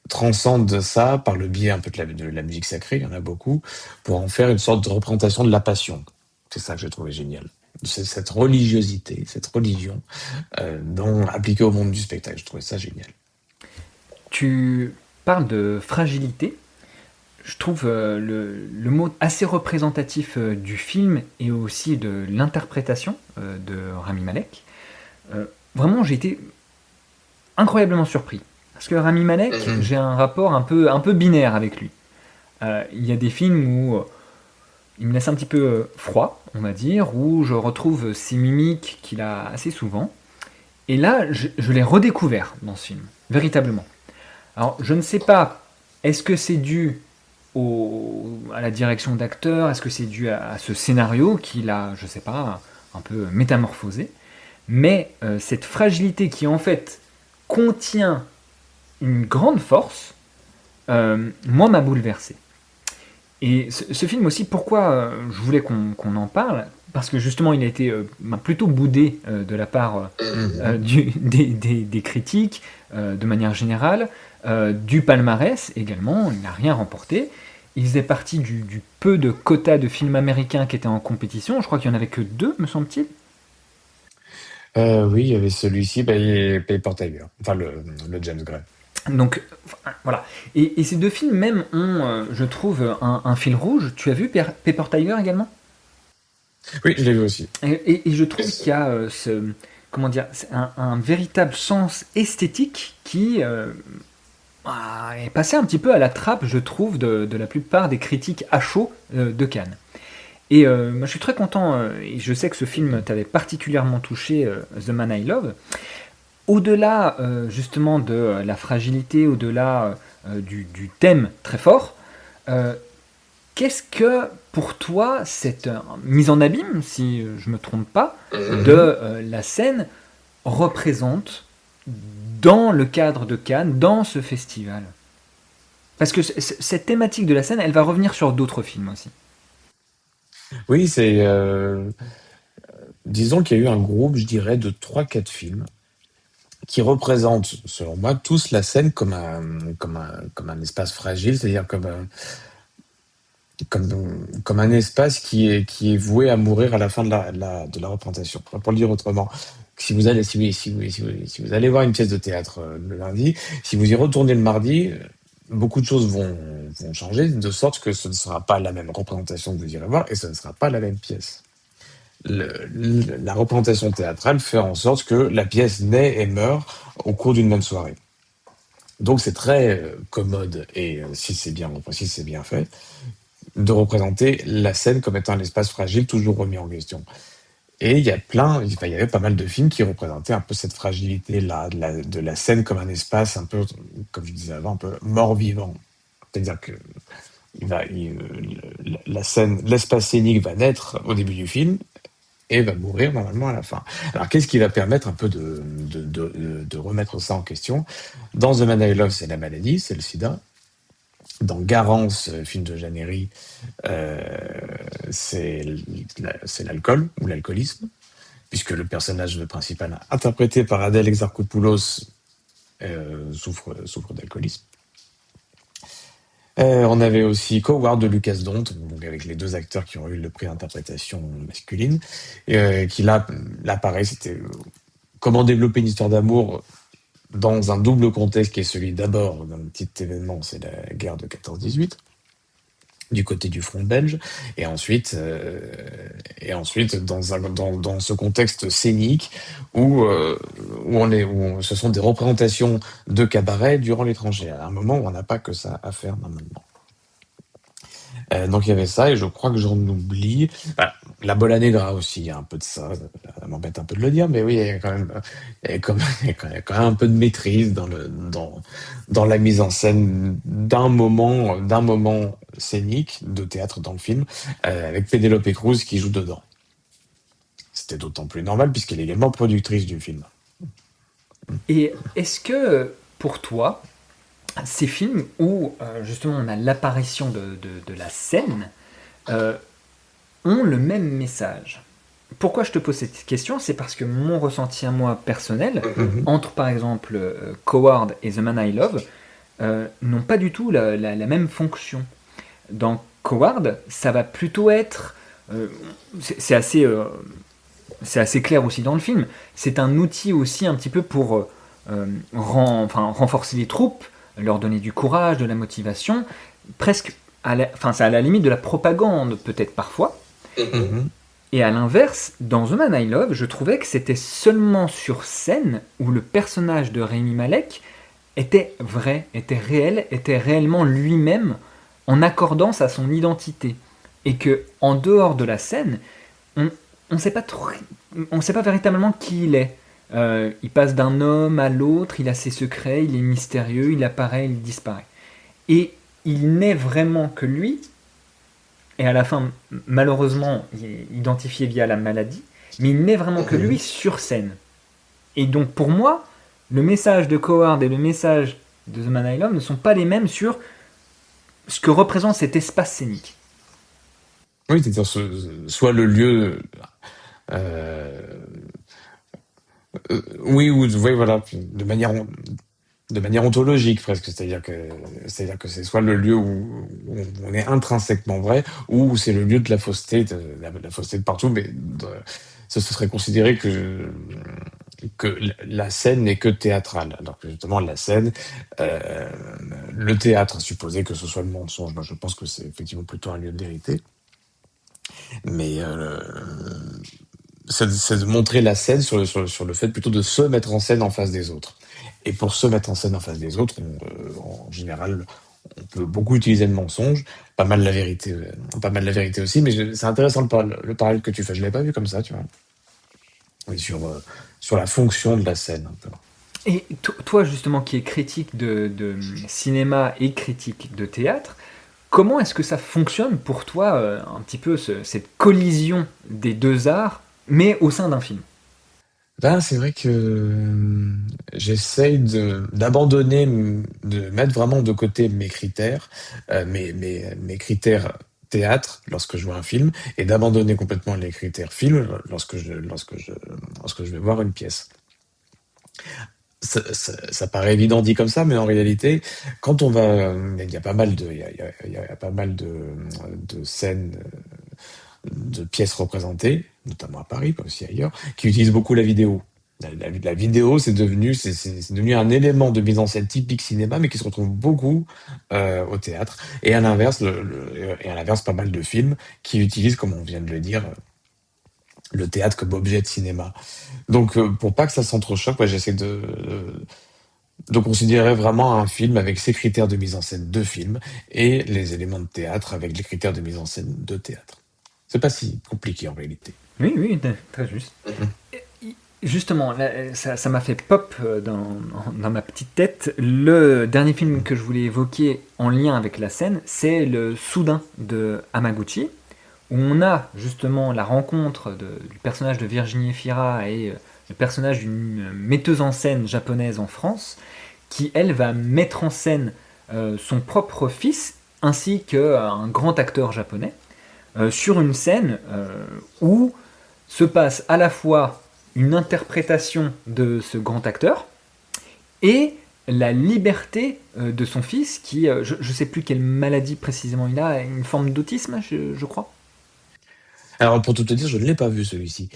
transcende ça par le biais un peu de la musique sacrée, il y en a beaucoup, pour en faire une sorte de représentation de la passion. C'est ça que j'ai trouvé génial. C'est cette religiosité, cette religion appliquée au monde du spectacle. Je trouvais ça génial. Tu parles de fragilité. Je trouve le mot assez représentatif du film et aussi de l'interprétation de Rami Malek. Vraiment, j'ai été incroyablement surpris. Parce que Rami Malek, j'ai un rapport un peu binaire avec lui. Il y a des films où il me laisse un petit peu froid, on va dire, où je retrouve ces mimiques qu'il a assez souvent. Et là, je l'ai redécouvert dans ce film, véritablement. Alors, je ne sais pas, est-ce que c'est dû à la direction d'acteur, est-ce que c'est dû à ce scénario qu'il a, je ne sais pas, un peu métamorphosé, mais cette fragilité qui en fait contient une grande force, moi m'a bouleversé. Et ce film aussi, pourquoi je voulais qu'on en parle? Parce que justement, il a été plutôt boudé de la part des critiques, de manière générale, du palmarès également, il n'a rien remporté. Il faisait partie du peu de quotas de films américains qui étaient en compétition. Je crois qu'il n'y en avait que 2, me semble-t-il. Oui, il y avait celui-ci, Paper Tiger, enfin le James Gray. Donc voilà. Et ces 2 films même ont, je trouve, un fil rouge. Tu as vu Paper Tiger également? Oui, je l'ai vu aussi. Et je trouve qu'il y a comment dire, c'est un véritable sens esthétique qui est passé un petit peu à la trappe, je trouve, de la plupart des critiques à chaud de Cannes. Et moi, je suis très content, et je sais que ce film t'avait particulièrement touché, The Man I Love. Au-delà justement de la fragilité, au-delà du thème très fort, euh, qu'est-ce que pour toi cette mise en abîme, si je ne me trompe pas, de Mhm. la scène représente dans le cadre de Cannes, dans ce festival? Parce que cette thématique de la scène, elle va revenir sur d'autres films aussi. Oui, disons qu'il y a eu un groupe, je dirais, de trois quatre films qui représentent, selon moi, tous la scène comme un espace fragile, c'est-à-dire comme un espace qui est voué à mourir à la fin de la représentation. Enfin, pour le dire autrement, si vous allez voir une pièce de théâtre le lundi, si vous y retournez le mardi, beaucoup de choses vont changer, de sorte que ce ne sera pas la même représentation que vous irez voir et ce ne sera pas la même pièce. La représentation théâtrale fait en sorte que la pièce naît et meurt au cours d'une même soirée. Donc c'est très commode et si c'est bien fait, de représenter la scène comme étant un espace fragile toujours remis en question. Et il y avait pas mal de films qui représentaient un peu cette fragilité-là, de la scène comme un espace un peu, comme je disais avant, un peu mort-vivant. C'est-à-dire que la scène, l'espace scénique va naître au début du film et va mourir normalement à la fin. Alors qu'est-ce qui va permettre un peu de remettre ça en question? Dans The Man I Love, c'est la maladie, c'est le sida. Dans Garance, film de Jeannery, euh, c'est l'alcool ou l'alcoolisme, puisque le personnage principal, interprété par Adèle Exarchopoulos, souffre d'alcoolisme. On avait aussi Coward de Lucas Dont, donc avec les deux acteurs qui ont eu le prix d'interprétation masculine, qui là pareil, c'était comment développer une histoire d'amour dans un double contexte qui est celui d'abord d'un petit événement, c'est la guerre de 14-18 du côté du front belge, et ensuite dans ce contexte scénique où ce sont des représentations de cabaret durant l'étranger, à un moment où on n'a pas que ça à faire normalement. Donc il y avait ça, et je crois que j'en oublie. Bah, la Bola Negra aussi, il y a un peu de ça. Ça m'embête un peu de le dire, mais oui, il y a quand même un peu de maîtrise dans la mise en scène d'un moment scénique de théâtre dans le film, avec Penélope Cruz qui joue dedans. C'était d'autant plus normal puisqu'elle est également productrice du film. Et est-ce que pour toi, ces films où justement on a l'apparition de la scène euh, ont le même message? Pourquoi je te pose cette question? C'est parce que mon ressenti à moi personnel, Mhm. entre par exemple Coward et The Man I Love, n'ont pas du tout la même fonction. Dans Coward, ça va plutôt être... euh, c'est assez, c'est assez clair aussi dans le film. C'est un outil aussi un petit peu pour renforcer les troupes, leur donner du courage, de la motivation, presque enfin, c'est à la limite de la propagande peut-être parfois. Mhm. Et à l'inverse, dans The Man I Love, je trouvais que c'était seulement sur scène où le personnage de Rami Malek était vrai, était réel, était réellement lui-même en accordance à son identité. Et que en dehors de la scène, on ne sait pas on sait pas véritablement qui il est. Il passe d'un homme à l'autre, il a ses secrets, il est mystérieux, il apparaît, il disparaît. Et il n'est vraiment que lui, et à la fin, malheureusement, il est identifié via la maladie, mais il n'est vraiment que lui Mhm. sur scène. Et donc pour moi, le message de Coward et le message de The Man I Love ne sont pas les mêmes sur ce que représente cet espace scénique. Oui, c'est-à-dire soit le lieu, euh, oui, oui, voilà, de manière ontologique presque, c'est-à-dire que c'est soit le lieu où on est intrinsèquement vrai, ou c'est le lieu de la fausseté, la fausseté de partout, mais ça se serait considéré que la scène n'est que théâtrale, alors que justement la scène, euh, le théâtre, supposé que ce soit le mensonge, moi je pense que c'est effectivement plutôt un lieu de vérité, mais c'est de montrer la scène sur le fait plutôt de se mettre en scène en face des autres. Et pour se mettre en scène en face des autres, en général, on peut beaucoup utiliser le mensonge, pas mal la vérité aussi, mais c'est intéressant le parallèle que tu fais. Je l'avais pas vu comme ça, tu vois. Oui, sur la fonction de la scène, un peu. Et toi, justement, qui es critique de cinéma et critique de théâtre, comment est-ce que ça fonctionne pour toi, un petit peu, cette collision des deux arts, mais au sein d'un film? Ben, c'est vrai que j'essaye d'abandonner, de mettre vraiment de côté mes critères, mes critères théâtre lorsque je vois un film, et d'abandonner complètement les critères film lorsque je vais voir une pièce. Ça paraît évident dit comme ça, mais en réalité, quand on va, il y a pas mal il y a pas mal de scènes, de pièces représentées, notamment à Paris, pas aussi ailleurs, qui utilisent beaucoup la vidéo. La vidéo, c'est devenu un élément de mise en scène typique cinéma, mais qui se retrouve beaucoup au théâtre. Et à l'inverse, et à l'inverse, pas mal de films qui utilisent, comme on vient de le dire, le théâtre comme objet de cinéma. Donc, pour pas que ça s'entrechoque, ouais, j'essaie de considérer vraiment un film avec ses critères de mise en scène de film et les éléments de théâtre avec les critères de mise en scène de théâtre. C'est pas si compliqué en réalité. Oui, oui, très juste. Justement, là, ça m'a fait pop dans ma petite tête. Le dernier film que je voulais évoquer en lien avec la scène, c'est le Soudain de Hamaguchi, où on a justement la rencontre du personnage de Virginie Efira et le personnage d'une metteuse en scène japonaise en France, qui elle va mettre en scène son propre fils ainsi qu'un grand acteur japonais sur une scène où se passe à la fois une interprétation de ce grand acteur et la liberté de son fils qui, je ne sais plus quelle maladie précisément il a, une forme d'autisme, je crois. Alors pour tout te dire, je ne l'ai pas vu celui-ci.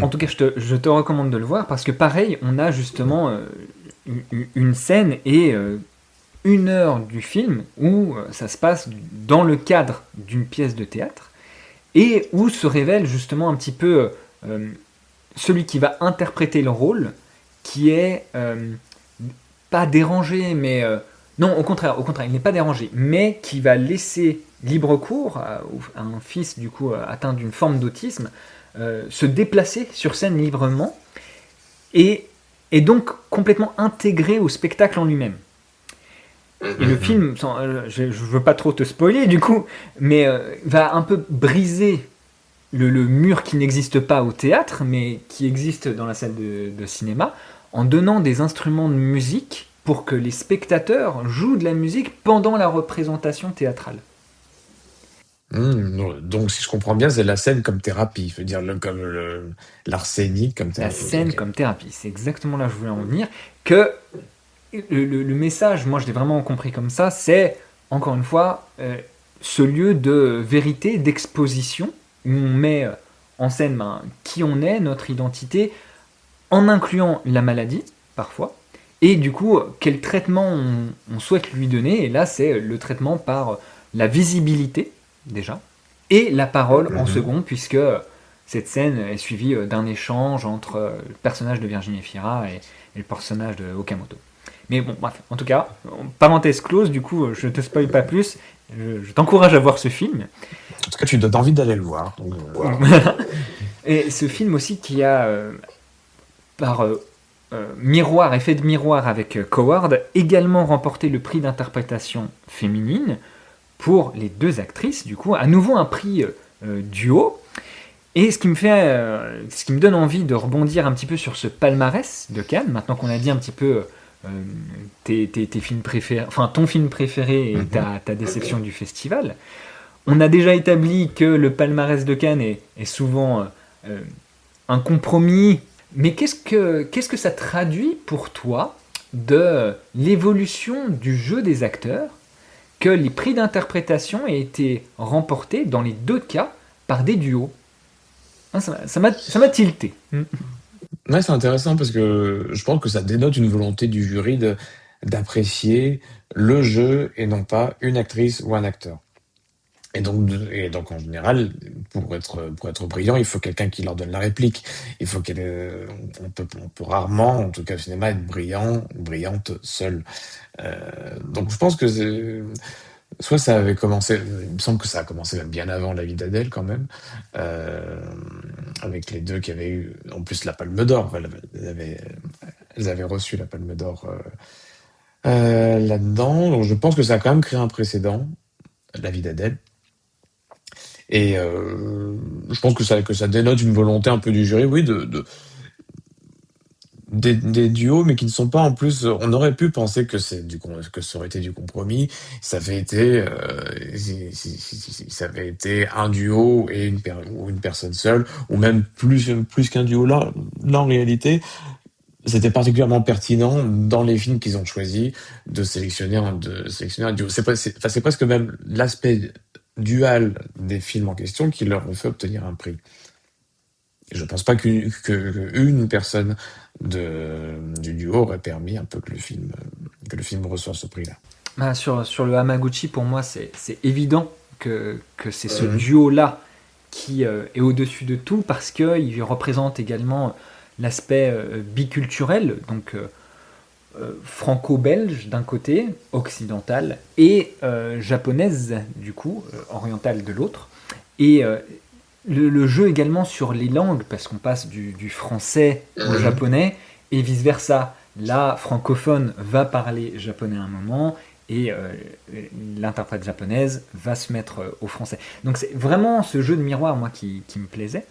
En tout cas, je te recommande de le voir parce que pareil, on a justement une scène et 1 heure du film où ça se passe dans le cadre d'une pièce de théâtre et où se révèle justement un petit peu celui qui va interpréter le rôle, qui est pas dérangé, mais non, au contraire, il n'est pas dérangé, mais qui va laisser libre cours à un fils du coup atteint d'une forme d'autisme se déplacer sur scène librement et donc complètement intégré au spectacle en lui-même. Et le film, je veux pas trop te spoiler du coup, mais va un peu briser le mur qui n'existe pas au théâtre, mais qui existe dans la salle de cinéma, en donnant des instruments de musique pour que les spectateurs jouent de la musique pendant la représentation théâtrale. Donc si je comprends bien, c'est la scène comme thérapie, je veux dire comme l'arsenic comme La thérapie. scène Ok. comme thérapie, c'est exactement là que je voulais en venir, que le message, moi je l'ai vraiment compris comme ça, c'est, encore une fois, ce lieu de vérité, d'exposition, où on met en scène qui on est, notre identité, en incluant la maladie, parfois, et du coup, quel traitement on souhaite lui donner, et là c'est le traitement par la visibilité, déjà, et la parole en Mhm. second, puisque cette scène est suivie d'un échange entre le personnage de Virginie Efira et le personnage de Okamoto. Mais bon, bref, en tout cas, parenthèse close, du coup, je te spoil pas plus, je t'encourage à voir ce film. En tout cas, tu donnes envie d'aller le voir. Donc, voilà. Et ce film aussi qui a, par miroir, effet de miroir avec Coward, également remporté le prix d'interprétation féminine pour les 2 actrices, du coup, à nouveau un prix duo. Et ce qui me donne envie de rebondir un petit peu sur ce palmarès de Cannes, maintenant qu'on a dit un petit peu tes films préférés, enfin ton film préféré et Mhm. ta déception du festival. On a déjà établi que le palmarès de Cannes est souvent euh, un compromis. Mais qu'est-ce que ça traduit pour toi de l'évolution du jeu des acteurs que les prix d'interprétation aient été remportés dans les deux cas par des duos? Hein, ça m'a tilté. Ouais, c'est intéressant parce que je pense que ça dénote une volonté du jury d'apprécier le jeu et non pas une actrice ou un acteur. Et donc en général, pour être brillant, il faut quelqu'un qui leur donne la réplique. Il faut on peut rarement, en tout cas au cinéma, être brillant ou brillante seul. Donc je pense que soit ça avait commencé, il me semble que ça a commencé même bien avant La vie d'Adèle quand même, euh, avec les deux qui avaient eu en plus la Palme d'Or. Enfin, elles avaient reçu la Palme d'Or là-dedans. Donc je pense que ça a quand même créé un précédent, La vie d'Adèle. Et je pense que ça dénote une volonté un peu du jury, oui, des duos, mais qui ne sont pas en plus. On aurait pu penser que ça aurait été du compromis. Ça avait été, ça avait été un duo et ou une personne seule, ou même plus qu'un duo. Là, en réalité, c'était particulièrement pertinent dans les films qu'ils ont choisi de sélectionner un duo. Enfin, c'est presque même l'aspect dual des films en question qui leur ont fait obtenir un prix. Et je pense pas qu'une personne du duo aurait permis un peu que le film reçoive ce prix-là. Ah, sur le Hamaguchi, pour moi, c'est évident que c'est ce Mhm. duo-là qui est au-dessus de tout parce qu'il représente également l'aspect biculturel, donc franco-belge d'un côté, occidental, et japonaise du coup, orientale de l'autre. Et le jeu également sur les langues, parce qu'on passe du français au Mhm. japonais, et vice-versa. La francophone va parler japonais à un moment, et l'interprète japonaise va se mettre au français. Donc c'est vraiment ce jeu de miroir, moi, qui me plaisait.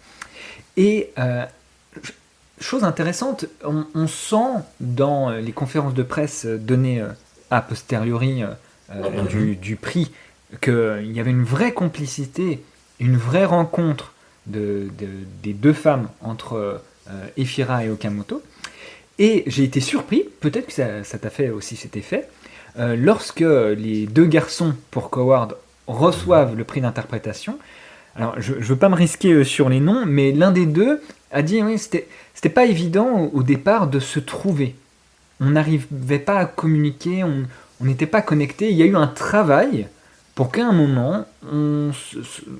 Et chose intéressante, on sent dans les conférences de presse données a posteriori Mhm. du prix qu'il y avait une vraie complicité, une vraie rencontre des deux femmes entre Efira et Okamoto. Et j'ai été surpris, peut-être que ça t'a fait aussi cet effet, lorsque les deux garçons pour Coward Mhm. reçoivent le prix d'interprétation. Alors, je ne veux pas me risquer sur les noms, mais l'un des deux a dit oui, c'était pas évident au départ de se trouver. On n'arrivait pas à communiquer, on n'était pas connecté. Il y a eu un travail pour qu'à un moment,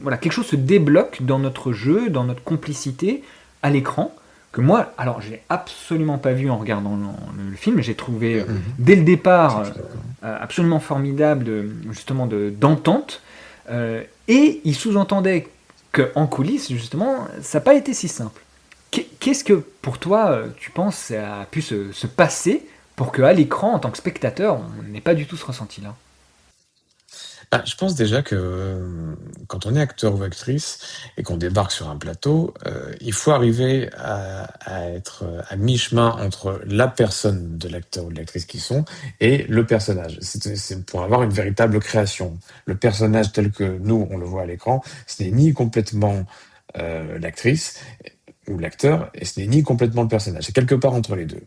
voilà, quelque chose se débloque dans notre jeu, dans notre complicité à l'écran. Que moi, alors j'ai absolument pas vu en regardant le film, j'ai trouvé Mhm. dès le Je départ suis d'accord. absolument formidable justement d'entente. Et il sous-entendait qu'en coulisses, justement, ça n'a pas été si simple. Qu'est-ce que, pour toi, tu penses, ça a pu se passer pour qu'à l'écran, en tant que spectateur, on n'ait pas du tout ce ressenti-là? Bah, je pense déjà que quand on est acteur ou actrice et qu'on débarque sur un plateau, il faut arriver à être à mi-chemin entre la personne de l'acteur ou de l'actrice qui sont et le personnage. C'est pour avoir une véritable création. Le personnage tel que nous, on le voit à l'écran, ce n'est ni complètement l'actrice ou l'acteur, et ce n'est ni complètement le personnage. C'est quelque part entre les deux.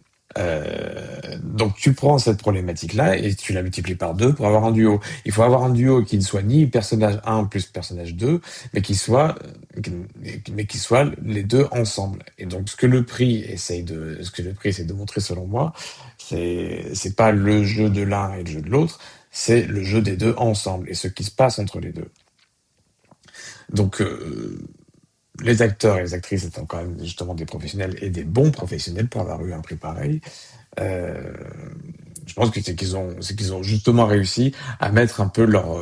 Donc tu prends cette problématique-là et tu la multiplies par deux pour avoir un duo. Il faut avoir un duo qui ne soit ni personnage un plus personnage 2, mais qui soit les deux ensemble. Et donc ce que le prix essaye de montrer selon moi, c'est pas le jeu de l'un et le jeu de l'autre, c'est le jeu des deux ensemble et ce qui se passe entre les deux. Donc les acteurs et les actrices étant quand même justement des professionnels et des bons professionnels pour avoir eu un prix pareil, euh, je pense que c'est qu'ils ont justement réussi à mettre un peu leur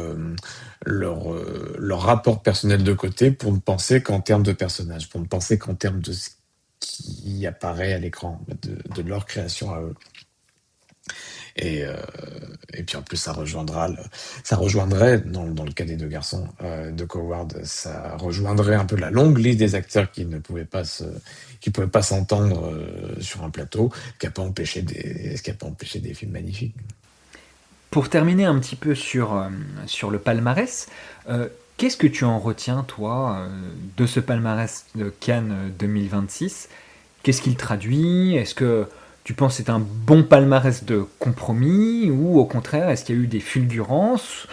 rapport personnel de côté pour ne penser qu'en termes de personnages, pour ne penser qu'en termes de ce qui apparaît à l'écran, de leur création à eux. Et, euh, et puis en plus, ça rejoindrait, dans le cas des deux garçons de Coward, ça rejoindrait un peu la longue liste des acteurs qui pouvaient pas s'entendre sur un plateau, ce qui a pas empêché des films magnifiques. Pour terminer un petit peu sur le palmarès, qu'est-ce que tu en retiens, toi, de ce palmarès de Cannes 2026? Qu'est-ce qu'il traduit? Est-ce que tu penses que c'est un bon palmarès de compromis ou au contraire, est-ce qu'il y a eu des fulgurances?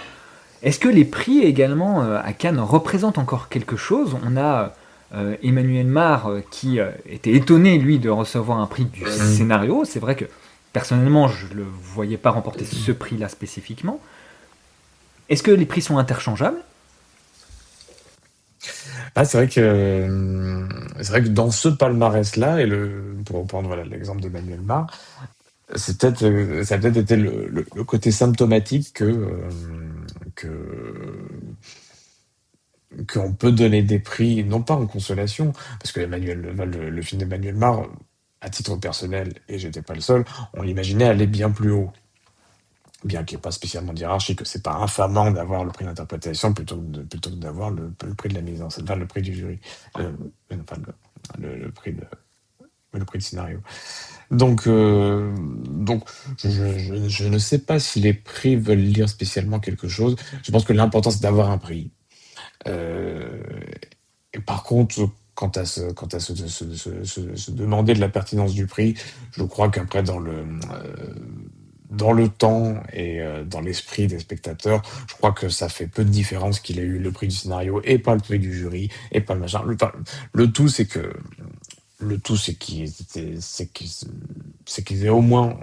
Est-ce que les prix également à Cannes représentent encore quelque chose? On a Emmanuel Mar qui était étonné, lui, de recevoir un prix du scénario. C'est vrai que personnellement, je ne le voyais pas remporter ce prix-là spécifiquement. Est-ce que les prix sont interchangeables? Ah, c'est vrai que dans ce palmarès-là, pour reprendre voilà, l'exemple d'Emmanuel Mar, ça a peut-être été le côté symptomatique que qu'on peut donner des prix, non pas en consolation, parce que le film d'Emmanuel Mar, à titre personnel, et j'étais pas le seul, on l'imaginait aller bien plus haut. Bien qu'il n'y ait pas spécialement de hiérarchie, que c'est pas infamant d'avoir le prix d'interprétation plutôt que d'avoir le prix de la mise en scène, enfin le prix du jury, enfin le prix de scénario. Donc, je ne sais pas si les prix veulent dire spécialement quelque chose. Je pense que l'important c'est d'avoir un prix. Euh, et par contre, quant à se demander de la pertinence du prix, je crois qu'après dans le temps et dans l'esprit des spectateurs, je crois que ça fait peu de différence qu'il ait eu le prix du scénario et pas le prix du jury et pas le machin. Le tout, c'est que le tout, c'est qu'ils aient au moins.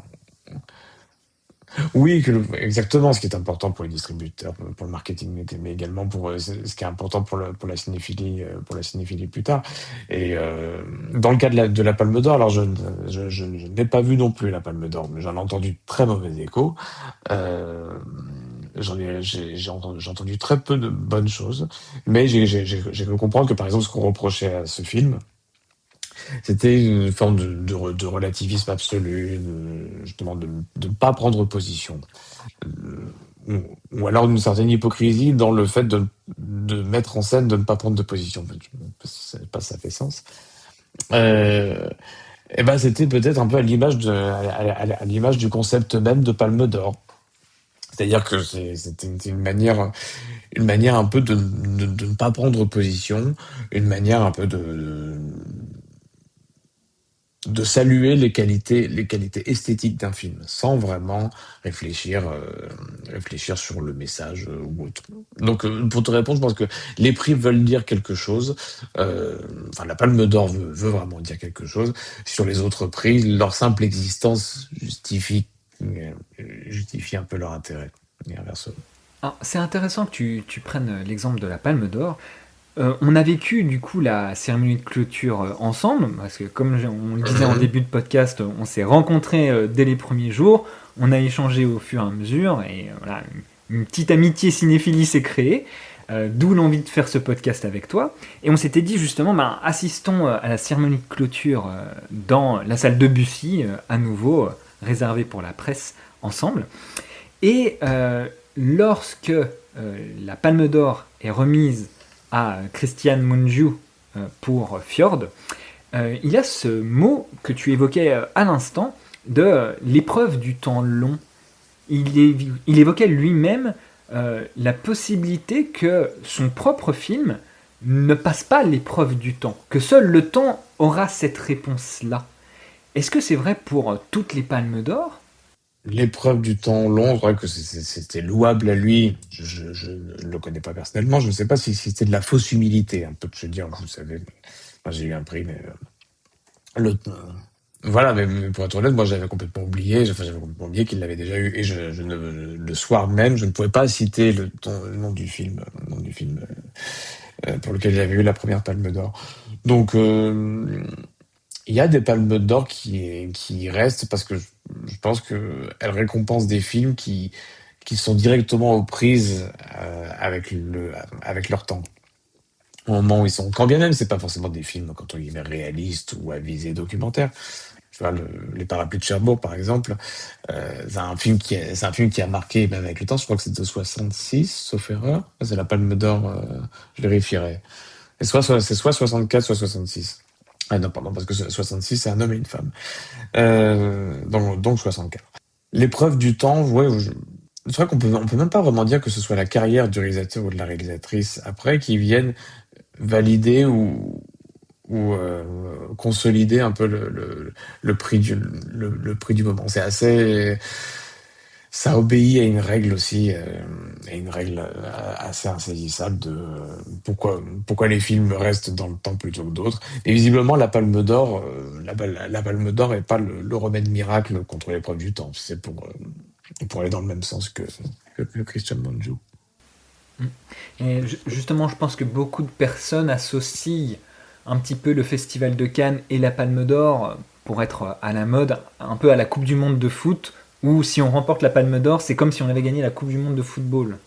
Oui, exactement, ce qui est important pour les distributeurs, pour le marketing, mais également pour ce qui est important pour la cinéphilie plus tard. Et dans le cas de la Palme d'Or, alors je n'ai pas vu non plus la Palme d'Or, mais j'en ai entendu de très mauvais échos. Euh, j'ai entendu très peu de bonnes choses, mais j'ai cru comprendre que par exemple ce qu'on reprochait à ce film, c'était une forme de relativisme absolu, justement de ne pas prendre position. Ou alors une certaine hypocrisie dans le fait de mettre en scène, de ne pas prendre de position. En fait, je sais pas si ça fait sens. Euh, et ben c'était peut-être un peu à l'image du concept même de Palme d'Or. C'est-à-dire que c'était une manière un peu de ne pas prendre position, une manière un peu de saluer les qualités esthétiques d'un film, sans vraiment réfléchir sur le message ou autre. Donc, pour te répondre, je pense que les prix veulent dire quelque chose. Enfin, la Palme d'Or veut vraiment dire quelque chose. Sur les autres prix, leur simple existence justifie un peu leur intérêt. Et inversement. Alors, c'est intéressant que tu prennes l'exemple de la Palme d'Or. On a vécu du coup la cérémonie de clôture ensemble, parce que comme on le disait en début de podcast, on s'est rencontrés dès les premiers jours, on a échangé au fur et à mesure, et voilà, une petite amitié cinéphilie s'est créée, d'où l'envie de faire ce podcast avec toi. Et on s'était dit justement, ben, assistons à la cérémonie de clôture dans la salle de Bussy, à nouveau réservée pour la presse ensemble. Et lorsque la Palme d'Or est remise à Christian Mungiu pour Fjord, il y a ce mot que tu évoquais à l'instant de l'épreuve du temps long. Il évoquait lui-même la possibilité que son propre film ne passe pas l'épreuve du temps, que seul le temps aura cette réponse-là. Est-ce que c'est vrai pour toutes les palmes d'or? L'épreuve du temps long, c'est vrai que c'était louable à lui. Je ne le connais pas personnellement. Je ne sais pas si c'était de la fausse humilité, un peu de se dire, vous savez, moi j'ai eu un prix, mais voilà. Mais pour être honnête, moi j'avais complètement oublié. Enfin, j'avais complètement oublié qu'il l'avait déjà eu. Et le soir même, je ne pouvais pas citer le nom du film, pour lequel j'avais eu la première Palme d'Or. Donc, il y a des palmes d'or qui restent parce que je pense qu'elles récompensent des films qui sont directement aux prises avec leur temps. Au moment où ils sont. Quand bien même, c'est pas forcément des films, quand on guillemets, réalistes ou à visée documentaire. Tu vois, Les Parapluies de Cherbourg, par exemple, c'est un film qui a marqué même avec le temps. Je crois que c'est de 66, sauf erreur. C'est la Palme d'Or, je vérifierai. Et c'est soit 64, soit 66. Ah non, pardon, parce que 66, c'est un homme et une femme. Donc 64. L'épreuve du temps, ouais, c'est vrai on peut même pas vraiment dire que ce soit la carrière du réalisateur ou de la réalisatrice après qui viennent valider ou consolider un peu le prix du moment. Ça obéit à une règle aussi, à une règle assez insaisissable de pourquoi les films restent dans le temps plutôt que d'autres. Et visiblement, la Palme d'Or, la Palme d'Or est pas le remède miracle contre l'épreuve du temps. C'est pour aller dans le même sens que Christian Mungiu. Et justement, je pense que beaucoup de personnes associent un petit peu le Festival de Cannes et la Palme d'Or pour être à la mode, un peu à la Coupe du Monde de foot, où si on remporte la Palme d'Or, c'est comme si on avait gagné la Coupe du Monde de football.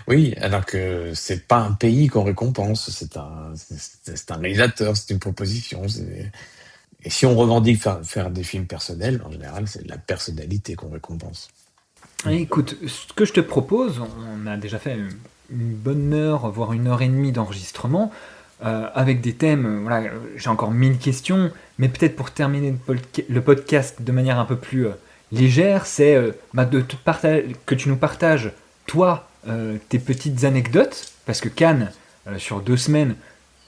Oui, alors que c'est pas un pays qu'on récompense, c'est un réalisateur, c'est une proposition. Et si on revendique faire des films personnels, en général, c'est la personnalité qu'on récompense. Et écoute, ce que je te propose, on a déjà fait une bonne heure, voire 1 heure et demie d'enregistrement, avec des thèmes, voilà, j'ai encore 1000 questions, mais peut-être pour terminer le podcast de manière un peu plus légère, c'est que tu nous partages, toi, tes petites anecdotes, parce que Cannes, sur 2 semaines,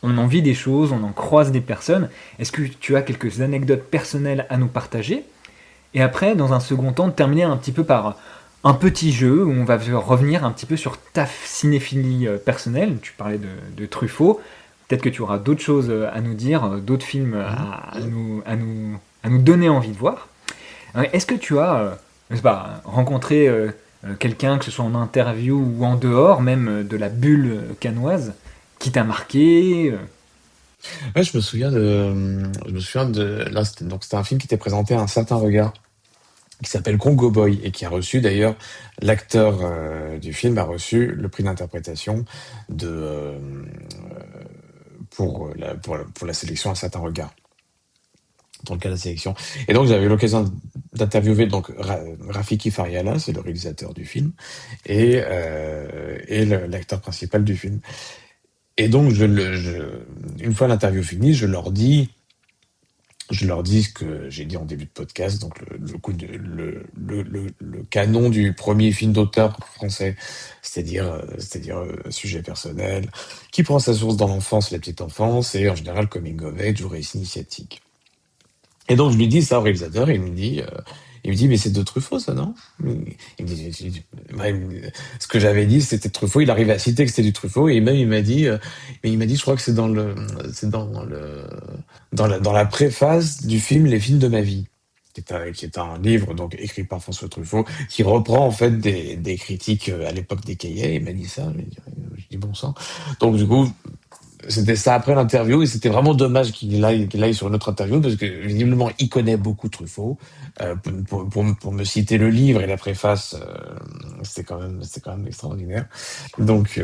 on en vit des choses, on en croise des personnes. Est-ce que tu as quelques anecdotes personnelles à nous partager? Et après, dans un second temps, de terminer un petit peu par un petit jeu où on va revenir un petit peu sur ta cinéphilie personnelle. Tu parlais de Truffaut. Peut-être que tu auras d'autres choses à nous dire, d'autres films à nous donner envie de voir. Est-ce que tu as je sais pas, rencontré quelqu'un, que ce soit en interview ou en dehors, même de la bulle cannoise, qui t'a marqué Ouais, là, c'était un film qui était présenté à un certain regard, qui s'appelle Congo Boy et qui a reçu d'ailleurs l'acteur du film a reçu le prix d'interprétation de pour la sélection Un certain regard dans le cas de la sélection. Et donc j'avais eu l'occasion d'interviewer donc Rafiki Fariala, c'est le réalisateur du film et l'acteur principal du film. Et donc une fois l'interview finie, je leur dis ce que j'ai dit en début de podcast, donc le canon du premier film d'auteur français, c'est-à-dire sujet personnel, qui prend sa source dans l'enfance, la petite enfance, et en général coming of age ou récit initiatique. Et donc je lui dis ça au réalisateur, et il me dit, mais c'est de Truffaut, ça, non? Il me dit, ce que j'avais dit, c'était Truffaut. Il arrivait à citer que c'était du Truffaut, et même je crois que c'est dans la préface du film Les films de ma vie, qui est un livre donc écrit par François Truffaut, qui reprend en fait des critiques à l'époque des cahiers. Il m'a dit ça, je dis bon sang. Donc du coup, c'était ça après l'interview et c'était vraiment dommage qu'il aille sur une autre interview parce que visiblement il connaît beaucoup Truffaut. Pour me citer le livre et la préface, c'était quand même extraordinaire. Donc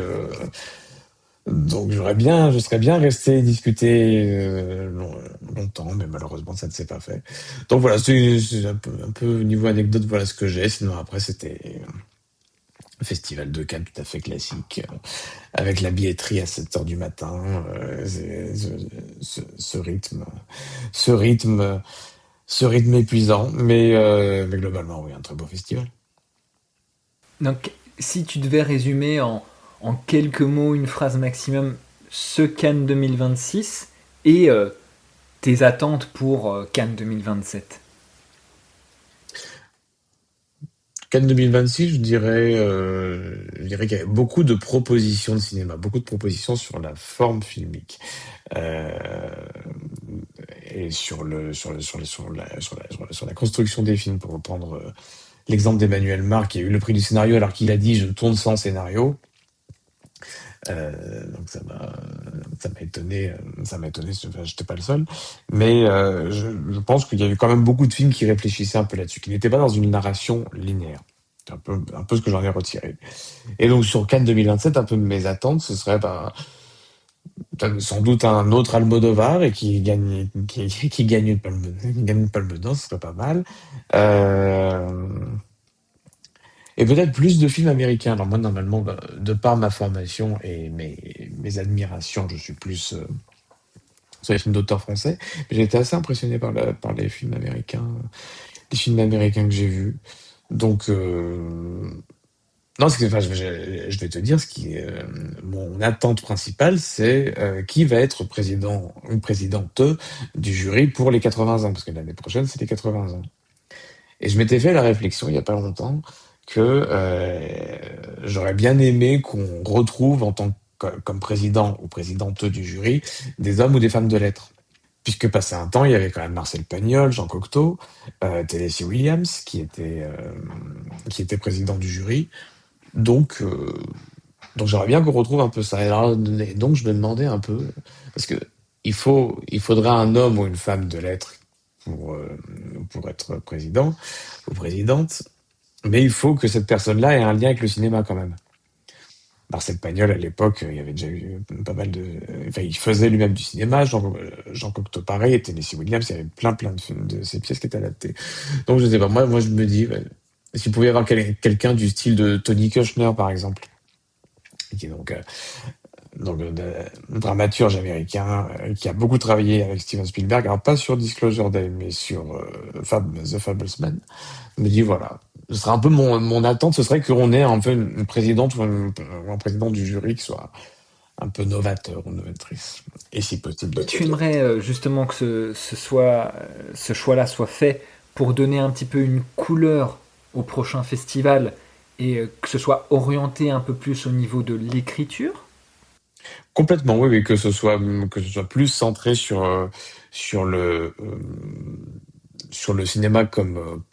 je serais bien resté discuter longtemps, mais malheureusement ça ne s'est pas fait. Donc voilà, c'est un peu niveau anecdote, voilà ce que j'ai. Sinon après c'était un festival de Cannes tout à fait classique, avec la billetterie à 7 heures du matin, ce rythme épuisant, mais globalement oui, un très beau festival. Donc, si tu devais résumer en quelques mots, une phrase maximum, ce Cannes 2026 et tes attentes pour Cannes 2027. Cannes 2026, je dirais qu'il y a beaucoup de propositions de cinéma, beaucoup de propositions sur la forme filmique et sur la construction des films. Pour reprendre l'exemple d'Emmanuel Mar, qui a eu le prix du scénario alors qu'il a dit je tourne sans scénario. Donc ça m'a étonné, j'étais pas le seul, mais je pense qu'il y a eu quand même beaucoup de films qui réfléchissaient un peu là-dessus, qui n'étaient pas dans une narration linéaire. C'est un peu ce que j'en ai retiré. Et donc sur Cannes 2027, un peu mes attentes, ce serait T'as sans doute un autre Almodovar et qui gagne une palme d'or, ce serait pas mal. Euh, et peut-être plus de films américains. Alors moi, normalement, bah, de par ma formation et mes admirations, je suis plus sur les films d'auteurs français. Mais j'ai été assez impressionné par les films américains que j'ai vus. Donc, non, enfin, je vais te dire mon attente principale, c'est qui va être président ou présidente du jury pour les 80 ans, parce que l'année prochaine, c'est les 80 ans. Et je m'étais fait la réflexion il y a pas longtemps que j'aurais bien aimé qu'on retrouve comme président ou présidente du jury des hommes ou des femmes de lettres. Puisque passé un temps, il y avait quand même Marcel Pagnol, Jean Cocteau, Tennessee Williams, qui était président du jury. Donc, euh, donc j'aimerais bien qu'on retrouve un peu ça. Et donc je me demandais un peu, parce que il faudrait un homme ou une femme de lettres pour être président ou présidente, mais il faut que cette personne-là ait un lien avec le cinéma quand même. Marcel Pagnol, à l'époque, il y avait déjà eu pas mal de... Enfin, il faisait lui-même du cinéma, Jean Cocteau pareil, et Tennessee Williams, il y avait plein de films de ses pièces qui étaient adaptées. Donc je sais pas, moi je me dis, ouais, s'il pouvait y avoir quelqu'un du style de Tony Kushner, par exemple, qui est un dramaturge américain qui a beaucoup travaillé avec Steven Spielberg, alors pas sur Disclosure Day, mais sur The Fablesman. Je me dis voilà, ce serait un peu mon attente, ce serait qu'on ait un peu une présidente ou un président du jury qui soit un peu novateur ou novatrice, et si possible de Tu tête. aimerais justement que ce choix-là soit fait pour donner un petit peu une couleur au prochain festival et que ce soit orienté un peu plus au niveau de l'écriture? Complètement, oui, oui, que ce soit plus centré sur sur le cinéma comme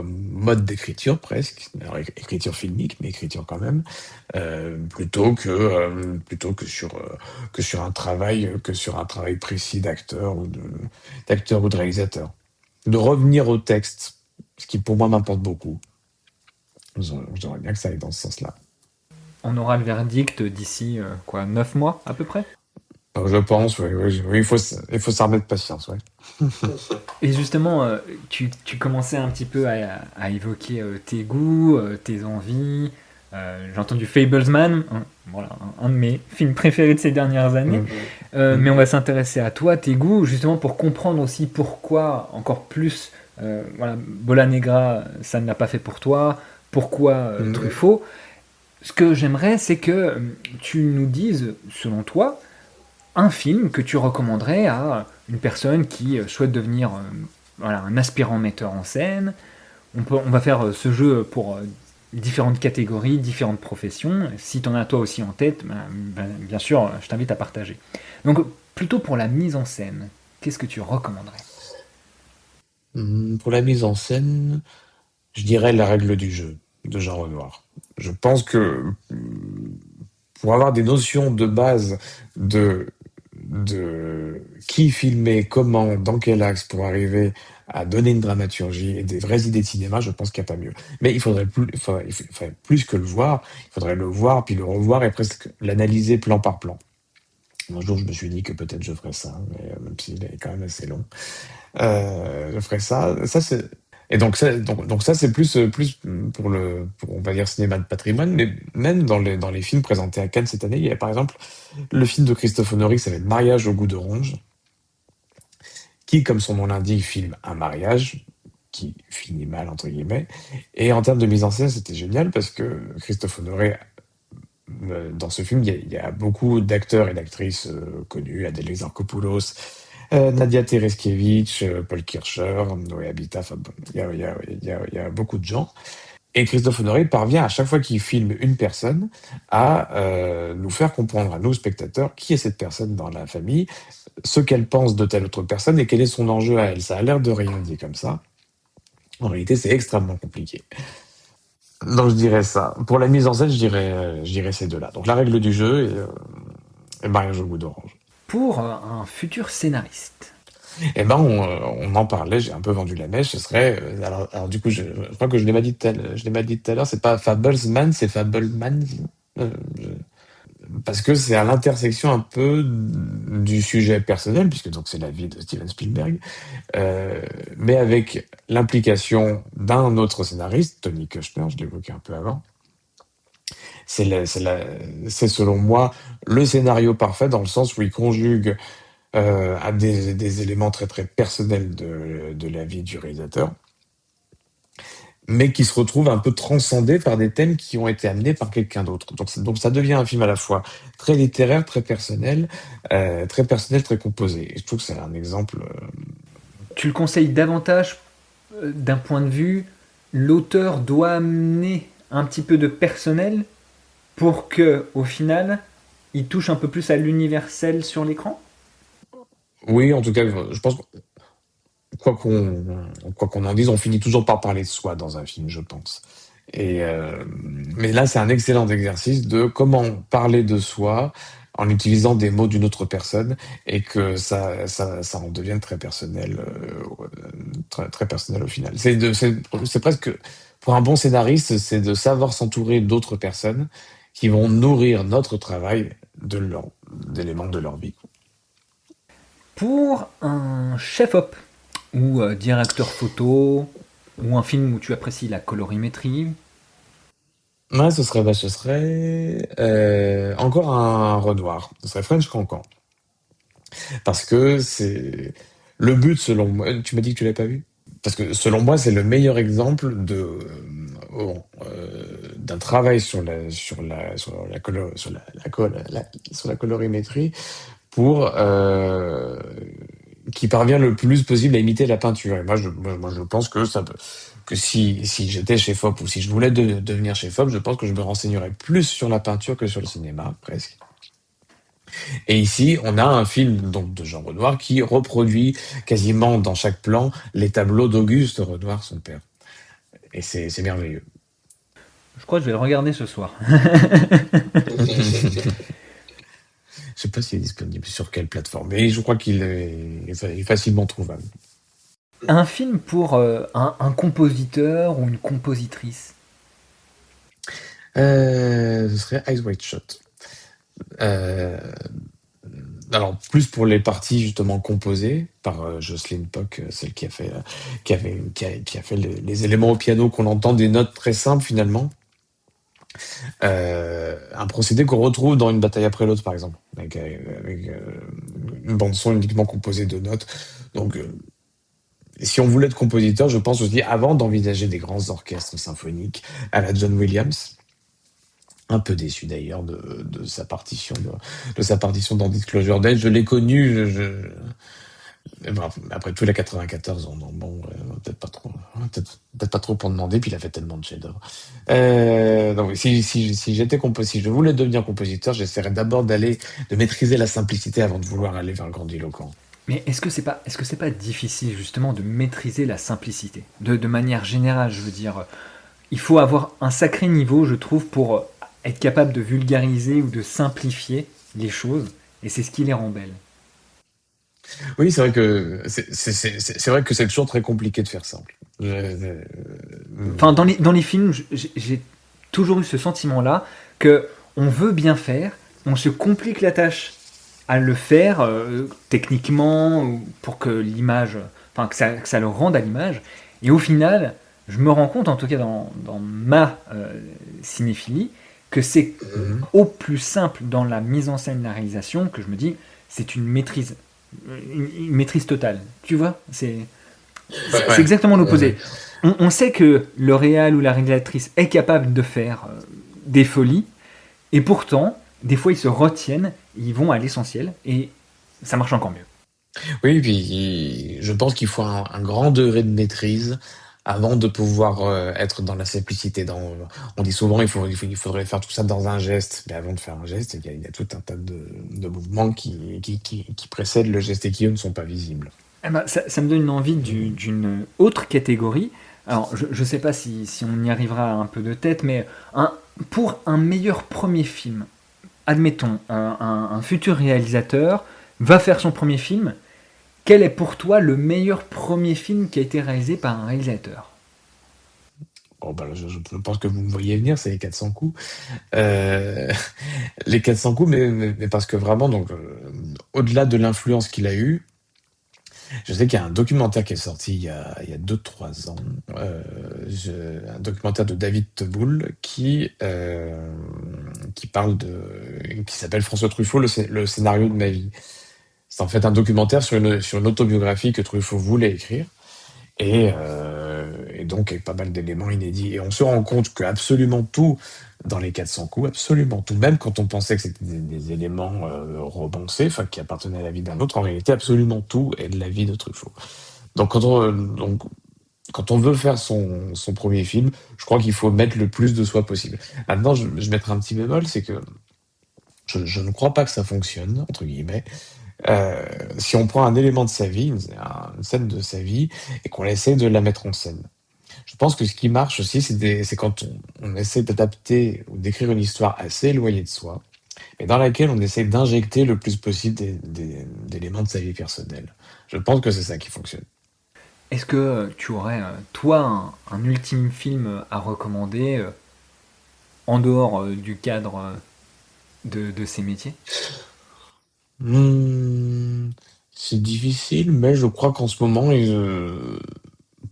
mode d'écriture presque, alors écriture filmique, mais écriture quand même, plutôt que sur un travail précis d'acteur ou de réalisateur. De revenir au texte, ce qui pour moi m'importe beaucoup. J'aimerais bien que ça aille dans ce sens-là. On aura le verdict d'ici quoi, 9 mois à peu près? Je pense, oui, oui, oui, il faut s'armer de patience, ouais. Et justement, tu commençais un petit peu à évoquer tes goûts, tes envies. J'ai entendu Fablesman, hein, voilà, un de mes films préférés de ces dernières années. Mm. Mais Mm. on va s'intéresser à toi, tes goûts, justement pour comprendre aussi pourquoi, encore plus, voilà, Bola Negra, ça ne l'a pas fait pour toi, pourquoi Mm. Truffaut. Ce que j'aimerais, c'est que tu nous dises, selon toi, un film que tu recommanderais à une personne qui souhaite devenir voilà, un aspirant metteur en scène. On va faire ce jeu pour différentes catégories, différentes professions. Si tu en as toi aussi en tête, bien sûr, je t'invite à partager. Donc, plutôt pour la mise en scène, qu'est-ce que tu recommanderais? Pour la mise en scène, je dirais La règle du jeu de Jean Renoir. Je pense que pour avoir des notions de base de, de qui filmer, comment, dans quel axe pour arriver à donner une dramaturgie et des vraies idées de cinéma, je pense qu'il n'y a pas mieux. Mais il faudrait plus que le voir, il faudrait le voir, puis le revoir et presque l'analyser plan par plan. Un jour, je me suis dit que peut-être je ferais ça, mais même s'il est quand même assez long. Je ferais ça. Et donc ça, c'est plus on va dire, cinéma de patrimoine, mais même dans les films présentés à Cannes cette année, il y a par exemple le film de Christophe Honoré qui s'appelle Mariage au goût d'orange, qui, comme son nom l'indique, filme un mariage qui finit mal, entre guillemets. Et en termes de mise en scène, c'était génial parce que Christophe Honoré, dans ce film, il y a beaucoup d'acteurs et d'actrices connus, Adèle Exarchopoulos, Nadia Tereskevich, Paul Kircher, Noé Habitat, enfin, bon, il y a beaucoup de gens. Et Christophe Honoré parvient à chaque fois qu'il filme une personne à nous faire comprendre à nous spectateurs qui est cette personne dans la famille, ce qu'elle pense de telle autre personne et quel est son enjeu à elle. Ça a l'air de rien dit comme ça. En réalité, c'est extrêmement compliqué. Donc je dirais ça. Pour la mise en scène, je dirais ces deux-là. Donc la règle du jeu et Mariage au goût d'orange. Pour un futur scénariste. Eh ben, on en parlait, j'ai un peu vendu la mèche, ce serait, alors du coup, je crois que je l'ai pas dit tout à l'heure, c'est pas Fablesman, c'est Fableman. Euh, parce que c'est à l'intersection un peu du sujet personnel, puisque donc c'est la vie de Steven Spielberg, euh, mais avec l'implication d'un autre scénariste, Tony Kushner, je l'évoquais un peu avant. C'est selon moi le scénario parfait dans le sens où il conjugue à des éléments très très personnels de la vie du réalisateur, mais qui se retrouve un peu transcendé par des thèmes qui ont été amenés par quelqu'un d'autre. Donc ça devient un film à la fois très littéraire, très personnel, très composé. Et je trouve que c'est un exemple. Tu le conseilles davantage d'un point de vue, l'auteur doit amener un petit peu de personnel pour que, au final, il touche un peu plus à l'universel sur l'écran. Oui, en tout cas, je pense que quoi quoi qu'on en dise, on finit toujours par parler de soi dans un film, je pense. Mais là, c'est un excellent exercice de comment parler de soi en utilisant des mots d'une autre personne et que ça en devienne très personnel, très personnel au final. C'est presque, pour un bon scénariste, c'est de savoir s'entourer d'autres personnes qui vont nourrir notre travail d'éléments de leur vie. Pour un chef-op ou directeur photo ou un film où tu apprécies la colorimétrie, Ouais, ce serait encore un Renoir. Ce serait French Cancan. Parce que c'est le but, selon moi. Tu m'as dit que tu l'avais pas vu? Parce que selon moi, c'est le meilleur exemple d'un travail sur la colorimétrie pour qui parvient le plus possible à imiter la peinture. Et moi, je pense que que si j'étais chef-op ou si je voulais devenir chef-op, je pense que je me renseignerais plus sur la peinture que sur le cinéma, presque. Et ici, on a un film donc de Jean Renoir qui reproduit quasiment dans chaque plan les tableaux d'Auguste Renoir, son père. Et c'est merveilleux. je crois que je vais le regarder ce soir. Je sais pas s'il est disponible sur quelle plateforme, mais je crois qu'il est facilement trouvable. Un film pour un compositeur ou une compositrice. Ce serait Eyes Wide Shut. Euh, alors plus pour les parties justement composées par Jocelyn Pock, celle qui a fait les éléments au piano qu'on entend, des notes très simples finalement. Un procédé qu'on retrouve dans Une bataille après l'autre par exemple, avec une bande son uniquement composée de notes. Donc si on voulait être compositeur, je pense aussi avant d'envisager des grands orchestres symphoniques à la John Williams. Un peu déçu d'ailleurs de sa partition dans Disclosure Day. Je l'ai connu, bref, après tout, il a 94 ans, donc bon, peut-être pas trop pour demander, puis il a fait tellement de chefs-d'œuvre. Donc oui, si je voulais devenir compositeur, j'essaierais d'abord de maîtriser la simplicité avant de vouloir aller vers le grandiloquent. Mais est-ce que c'est pas difficile justement de maîtriser la simplicité de manière générale, je veux dire, il faut avoir un sacré niveau, je trouve, pour être capable de vulgariser ou de simplifier les choses, et c'est ce qui les rend belles. Oui, c'est vrai que c'est toujours très compliqué de faire simple. Enfin, dans les films, j'ai toujours eu ce sentiment-là que on veut bien faire, on se complique la tâche à le faire techniquement pour que l'image, enfin que ça le rende à l'image. Et au final, je me rends compte, en tout cas dans ma cinéphilie, que c'est Mhm. au plus simple dans la mise en scène, la réalisation, que je me dis, c'est une maîtrise totale. Tu vois, c'est Ouais, exactement ouais. l'opposé. On sait que le réal ou la réalisatrice est capable de faire des folies, et pourtant, des fois, ils se retiennent, ils vont à l'essentiel, et ça marche encore mieux. Oui, puis je pense qu'il faut un grand degré de maîtrise avant de pouvoir être dans la simplicité. On dit souvent il faudrait faire tout ça dans un geste, mais avant de faire un geste, il y a tout un tas de mouvements qui précèdent le geste et qui eux ne sont pas visibles. Eh ben, ça me donne envie d'une autre catégorie. Alors, je ne sais pas si on y arrivera un peu de tête, mais pour un meilleur premier film, admettons, un futur réalisateur va faire son premier film. Quel est pour toi le meilleur premier film qui a été réalisé par un réalisateur? Oh, bah, je pense que vous me voyez venir, c'est les 400 coups. Euh, les 400 coups, mais parce que vraiment, donc, au-delà de l'influence qu'il a eue, je sais qu'il y a un documentaire qui est sorti il y a 2-3 ans, un documentaire de David Teboul qui parle qui s'appelle François Truffaut, le scénario de ma vie. C'est en fait un documentaire sur une autobiographie que Truffaut voulait écrire. Et donc, avec pas mal d'éléments inédits. Et on se rend compte que absolument tout dans les 400 coups, absolument tout, même quand on pensait que c'était des éléments romancés, enfin, qui appartenaient à la vie d'un autre, en réalité, absolument tout est de la vie de Truffaut. Donc, quand on veut faire son premier film, je crois qu'il faut mettre le plus de soi possible. Maintenant, je mettrai un petit bémol, c'est que je ne crois pas que ça fonctionne, entre guillemets, euh, si on prend un élément de sa vie, une scène de sa vie, et qu'on essaie de la mettre en scène. Je pense que ce qui marche aussi, c'est quand on essaie d'adapter ou d'écrire une histoire assez éloignée de soi, mais dans laquelle on essaie d'injecter le plus possible d'éléments de sa vie personnelle. Je pense que c'est ça qui fonctionne. Est-ce que tu aurais, toi, un ultime film à recommander en dehors du cadre de ces métiers? Hmm, c'est difficile, mais je crois qu'en ce moment,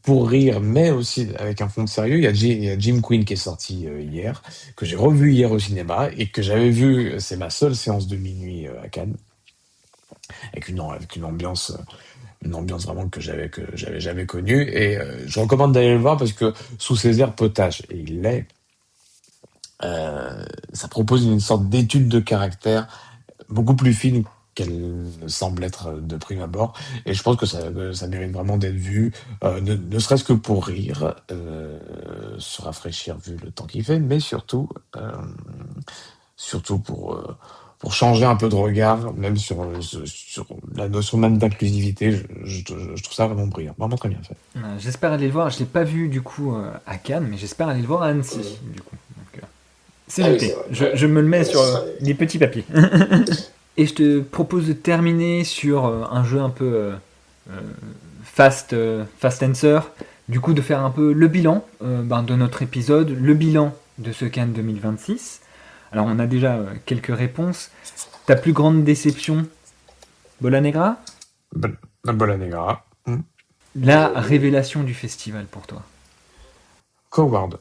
pour rire, mais aussi avec un fond de sérieux, il y a Jim Quinn qui est sorti hier, que j'ai revu hier au cinéma et que j'avais vu, c'est ma seule séance de minuit à Cannes, avec une ambiance vraiment que j'avais jamais connue. Et je recommande d'aller le voir parce que sous ses airs potaches, et il l'est, ça propose une sorte d'étude de caractère beaucoup plus fine qu'elle ne semble être de prime abord. Et je pense que ça mérite vraiment d'être vu, ne serait-ce que pour rire, se rafraîchir vu le temps qu'il fait, mais surtout pour changer un peu de regard, même sur la notion même d'inclusivité. Je trouve ça vraiment brillant, vraiment très bien fait. J'espère aller le voir. Je l'ai pas vu du coup à Cannes, mais j'espère aller le voir à Annecy. Du coup. Donc, c'est Ah oui, c'est noté. vrai. Je me le mets Ça sur sera les petits papiers. Et je te propose de terminer sur un jeu un peu euh, fast answer. Du coup, de faire un peu le bilan de notre épisode, le bilan de ce Cannes 2026. Alors, on a déjà quelques réponses. Ta plus grande déception, Bola Negra? La Bola Negra. La révélation du festival pour toi. Coward.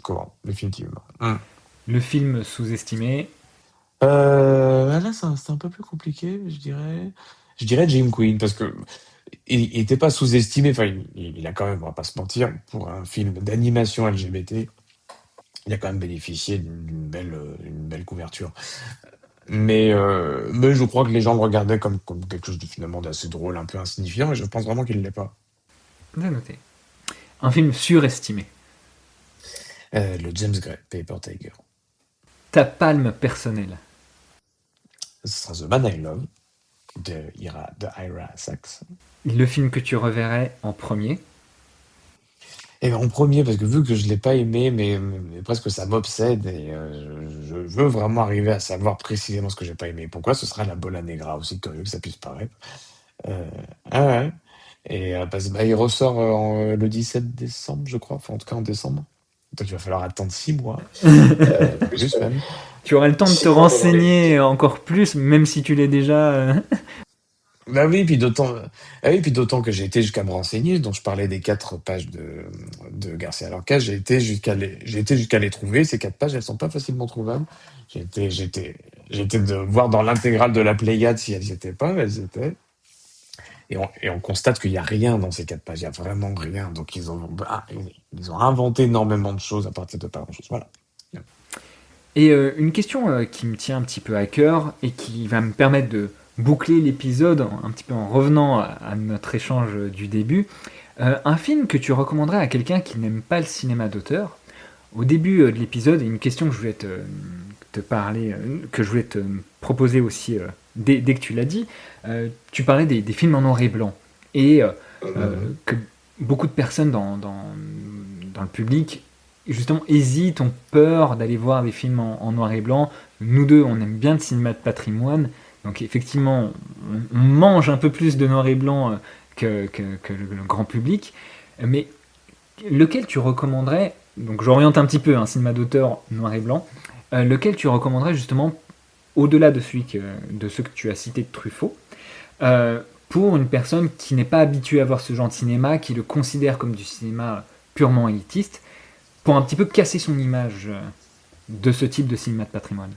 Coward, définitivement. Le film sous-estimé. Là, c'est un peu plus compliqué, je dirais. Je dirais Jim Quinn, parce que il était pas sous-estimé. Enfin, il a quand même, on va pas se mentir, pour un film d'animation LGBT, il a quand même bénéficié d'une belle couverture. Mais je crois que les gens le regardaient comme quelque chose de finalement d'assez drôle, un peu insignifiant, et je pense vraiment qu'il l'est pas. J'ai noté. Un film surestimé. Le James Gray, Paper Tiger. Ta palme personnelle. Ce sera The Man I Love de Ira Sachs. Le film que tu reverrais en premier. Et en premier, parce que vu que je l'ai pas aimé, mais presque ça m'obsède et je veux vraiment arriver à savoir précisément ce que j'ai pas aimé. Pourquoi ce sera la Bola Negra, aussi curieux que ça puisse paraître. Euh, ah ouais. Et parce que il ressort le 17 décembre, je crois, enfin en tout cas en décembre. Donc il va falloir attendre 6 mois, plus même. Tu aurais le temps de te 6 mois pendant les. renseigner encore plus, même si tu l'es déjà. Bah oui, puis d'autant que j'ai été jusqu'à me renseigner, dont je parlais des 4 pages de Garcia Lorca, j'ai été jusqu'à les trouver. Ces 4 pages, elles sont pas facilement trouvables. J'ai été de voir dans l'intégrale de la Pléiade si elles y étaient pas, elles étaient. Et on constate qu'il y a rien dans ces 4 pages, il y a vraiment rien. Donc ils ont inventé énormément de choses à partir de pas grand-chose. Voilà. Et une question qui me tient un petit peu à cœur et qui va me permettre de boucler l'épisode un petit peu en revenant à notre échange du début. Un film que tu recommanderais à quelqu'un qui n'aime pas le cinéma d'auteur. Au début de l'épisode, une question que je voulais te parler, que je voulais te proposer aussi dès que tu l'as dit, tu parlais des films en noir et blanc. Et que beaucoup de personnes dans le public justement hésitent, ont peur d'aller voir des films en noir et blanc. Nous deux, on aime bien le cinéma de patrimoine, donc effectivement, on mange un peu plus de noir et blanc que le grand public. Mais lequel tu recommanderais donc j'oriente un petit peu, un cinéma d'auteur noir et blanc, lequel tu recommanderais justement, au-delà de de ceux que tu as cités de Truffaut, pour une personne qui n'est pas habituée à voir ce genre de cinéma, qui le considère comme du cinéma purement élitiste, pour un petit peu casser son image de ce type de cinéma de patrimoine?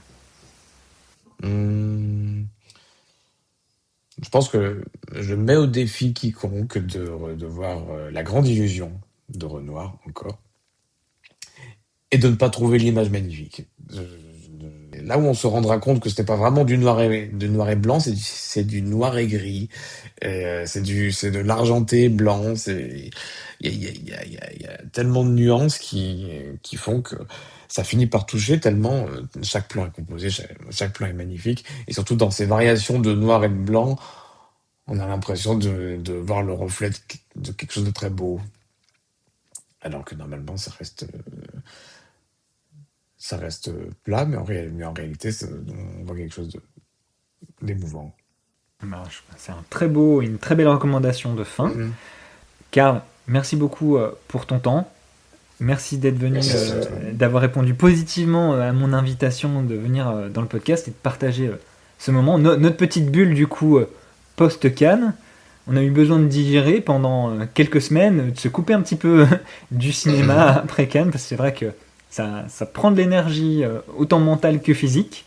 Hum, je pense que je mets au défi quiconque de voir La Grande Illusion de Renoir encore et de ne pas trouver l'image magnifique. Là où on se rendra compte que c'était pas vraiment du noir et blanc, c'est du noir et gris. C'est de l'argenté blanc. Il y a tellement de nuances qui font que ça finit par toucher tellement chaque plan est composé, chaque plan est magnifique. Et surtout dans ces variations de noir et de blanc, on a l'impression de voir le reflet de quelque chose de très beau. Alors que normalement, ça reste plat, mais en réalité, on voit quelque chose d'émouvant. C'est une très belle recommandation de fin. Mhm. Karl, merci beaucoup pour ton temps. Merci d'être venu, Merci à toi. d'avoir répondu positivement à mon invitation de venir dans le podcast et de partager ce moment. Notre petite bulle, du coup, post-Cannes. On a eu besoin de digérer pendant quelques semaines, de se couper un petit peu du cinéma après Cannes, parce que c'est vrai que ça prend de l'énergie, autant mentale que physique.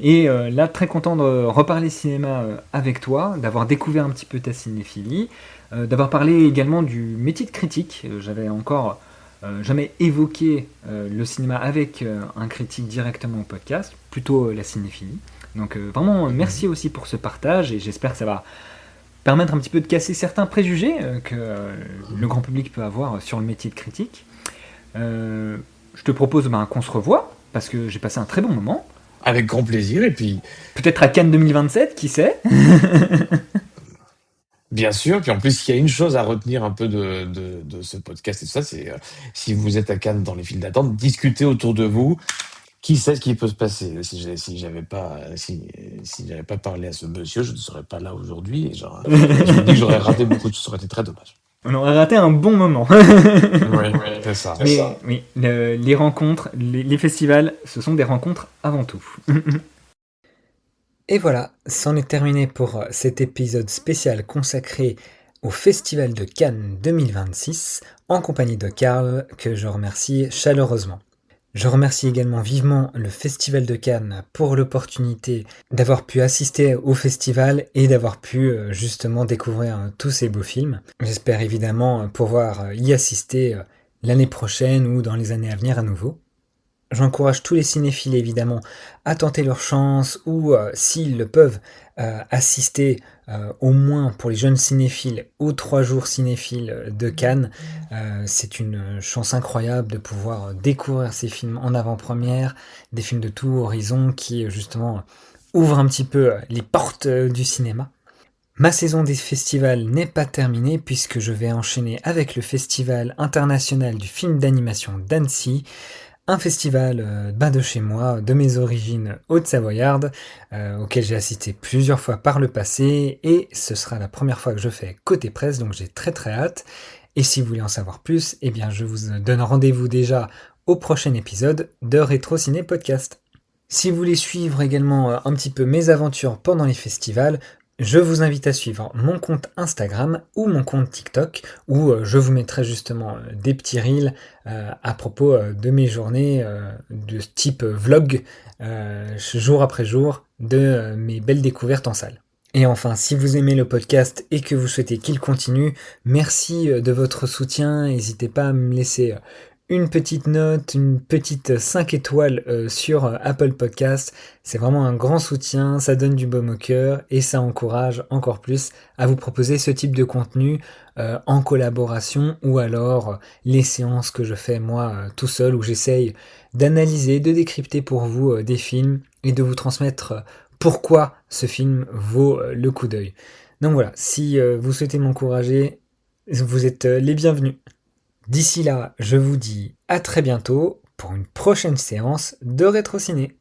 Et là, très content de reparler cinéma avec toi, d'avoir découvert un petit peu ta cinéphilie, d'avoir parlé également du métier de critique. J'avais encore jamais évoqué le cinéma avec un critique directement au podcast, plutôt la cinéphilie. Donc vraiment, merci aussi pour ce partage, et j'espère que ça va permettre un petit peu de casser certains préjugés que le grand public peut avoir sur le métier de critique. Je te propose qu'on se revoie, parce que j'ai passé un très bon moment. Avec grand plaisir. Et puis, Peut-être à Cannes 2027, qui sait? bien sûr, puis en plus, il y a une chose à retenir un peu de ce podcast et tout ça, c'est si vous êtes à Cannes dans les files d'attente, discutez autour de vous. Qui sait ce qui peut se passer? Si j'avais pas parlé à ce monsieur, je ne serais pas là aujourd'hui. Et genre, je me dis que j'aurais raté beaucoup de choses, ça aurait été très dommage. On aurait raté un bon moment. Oui, c'est ça. Mais oui, les rencontres, les festivals, ce sont des rencontres avant tout. Et voilà, c'en est terminé pour cet épisode spécial consacré au Festival de Cannes 2026, en compagnie de Karl, que je remercie chaleureusement. Je remercie également vivement le Festival de Cannes pour l'opportunité d'avoir pu assister au festival et d'avoir pu justement découvrir tous ces beaux films. J'espère évidemment pouvoir y assister l'année prochaine ou dans les années à venir à nouveau. J'encourage tous les cinéphiles évidemment à tenter leur chance ou s'ils le peuvent assister au moins pour les jeunes cinéphiles aux 3 jours cinéphiles de Cannes. C'est une chance incroyable de pouvoir découvrir ces films en avant-première, des films de tout horizon qui justement ouvrent un petit peu les portes du cinéma. Ma saison des festivals n'est pas terminée puisque je vais enchaîner avec le Festival international du film d'animation d'Annecy, un festival de chez moi, de mes origines haute-savoyardes, auquel j'ai assisté plusieurs fois par le passé, et ce sera la première fois que je fais côté presse, donc j'ai très très hâte. Et si vous voulez en savoir plus, eh bien je vous donne rendez-vous déjà au prochain épisode de Rétro Ciné Podcast. Si vous voulez suivre également un petit peu mes aventures pendant les festivals, je vous invite à suivre mon compte Instagram ou mon compte TikTok où je vous mettrai justement des petits reels à propos de mes journées de type vlog jour après jour de mes belles découvertes en salle. Et enfin, si vous aimez le podcast et que vous souhaitez qu'il continue, merci de votre soutien. N'hésitez pas à me laisser une petite note, une petite 5 étoiles sur Apple Podcast. C'est vraiment un grand soutien, ça donne du baume au cœur et ça encourage encore plus à vous proposer ce type de contenu en collaboration ou alors les séances que je fais moi tout seul où j'essaye d'analyser, de décrypter pour vous des films et de vous transmettre pourquoi ce film vaut le coup d'œil. Donc voilà, si vous souhaitez m'encourager, vous êtes les bienvenus. D'ici là, je vous dis à très bientôt pour une prochaine séance de Rétro Ciné.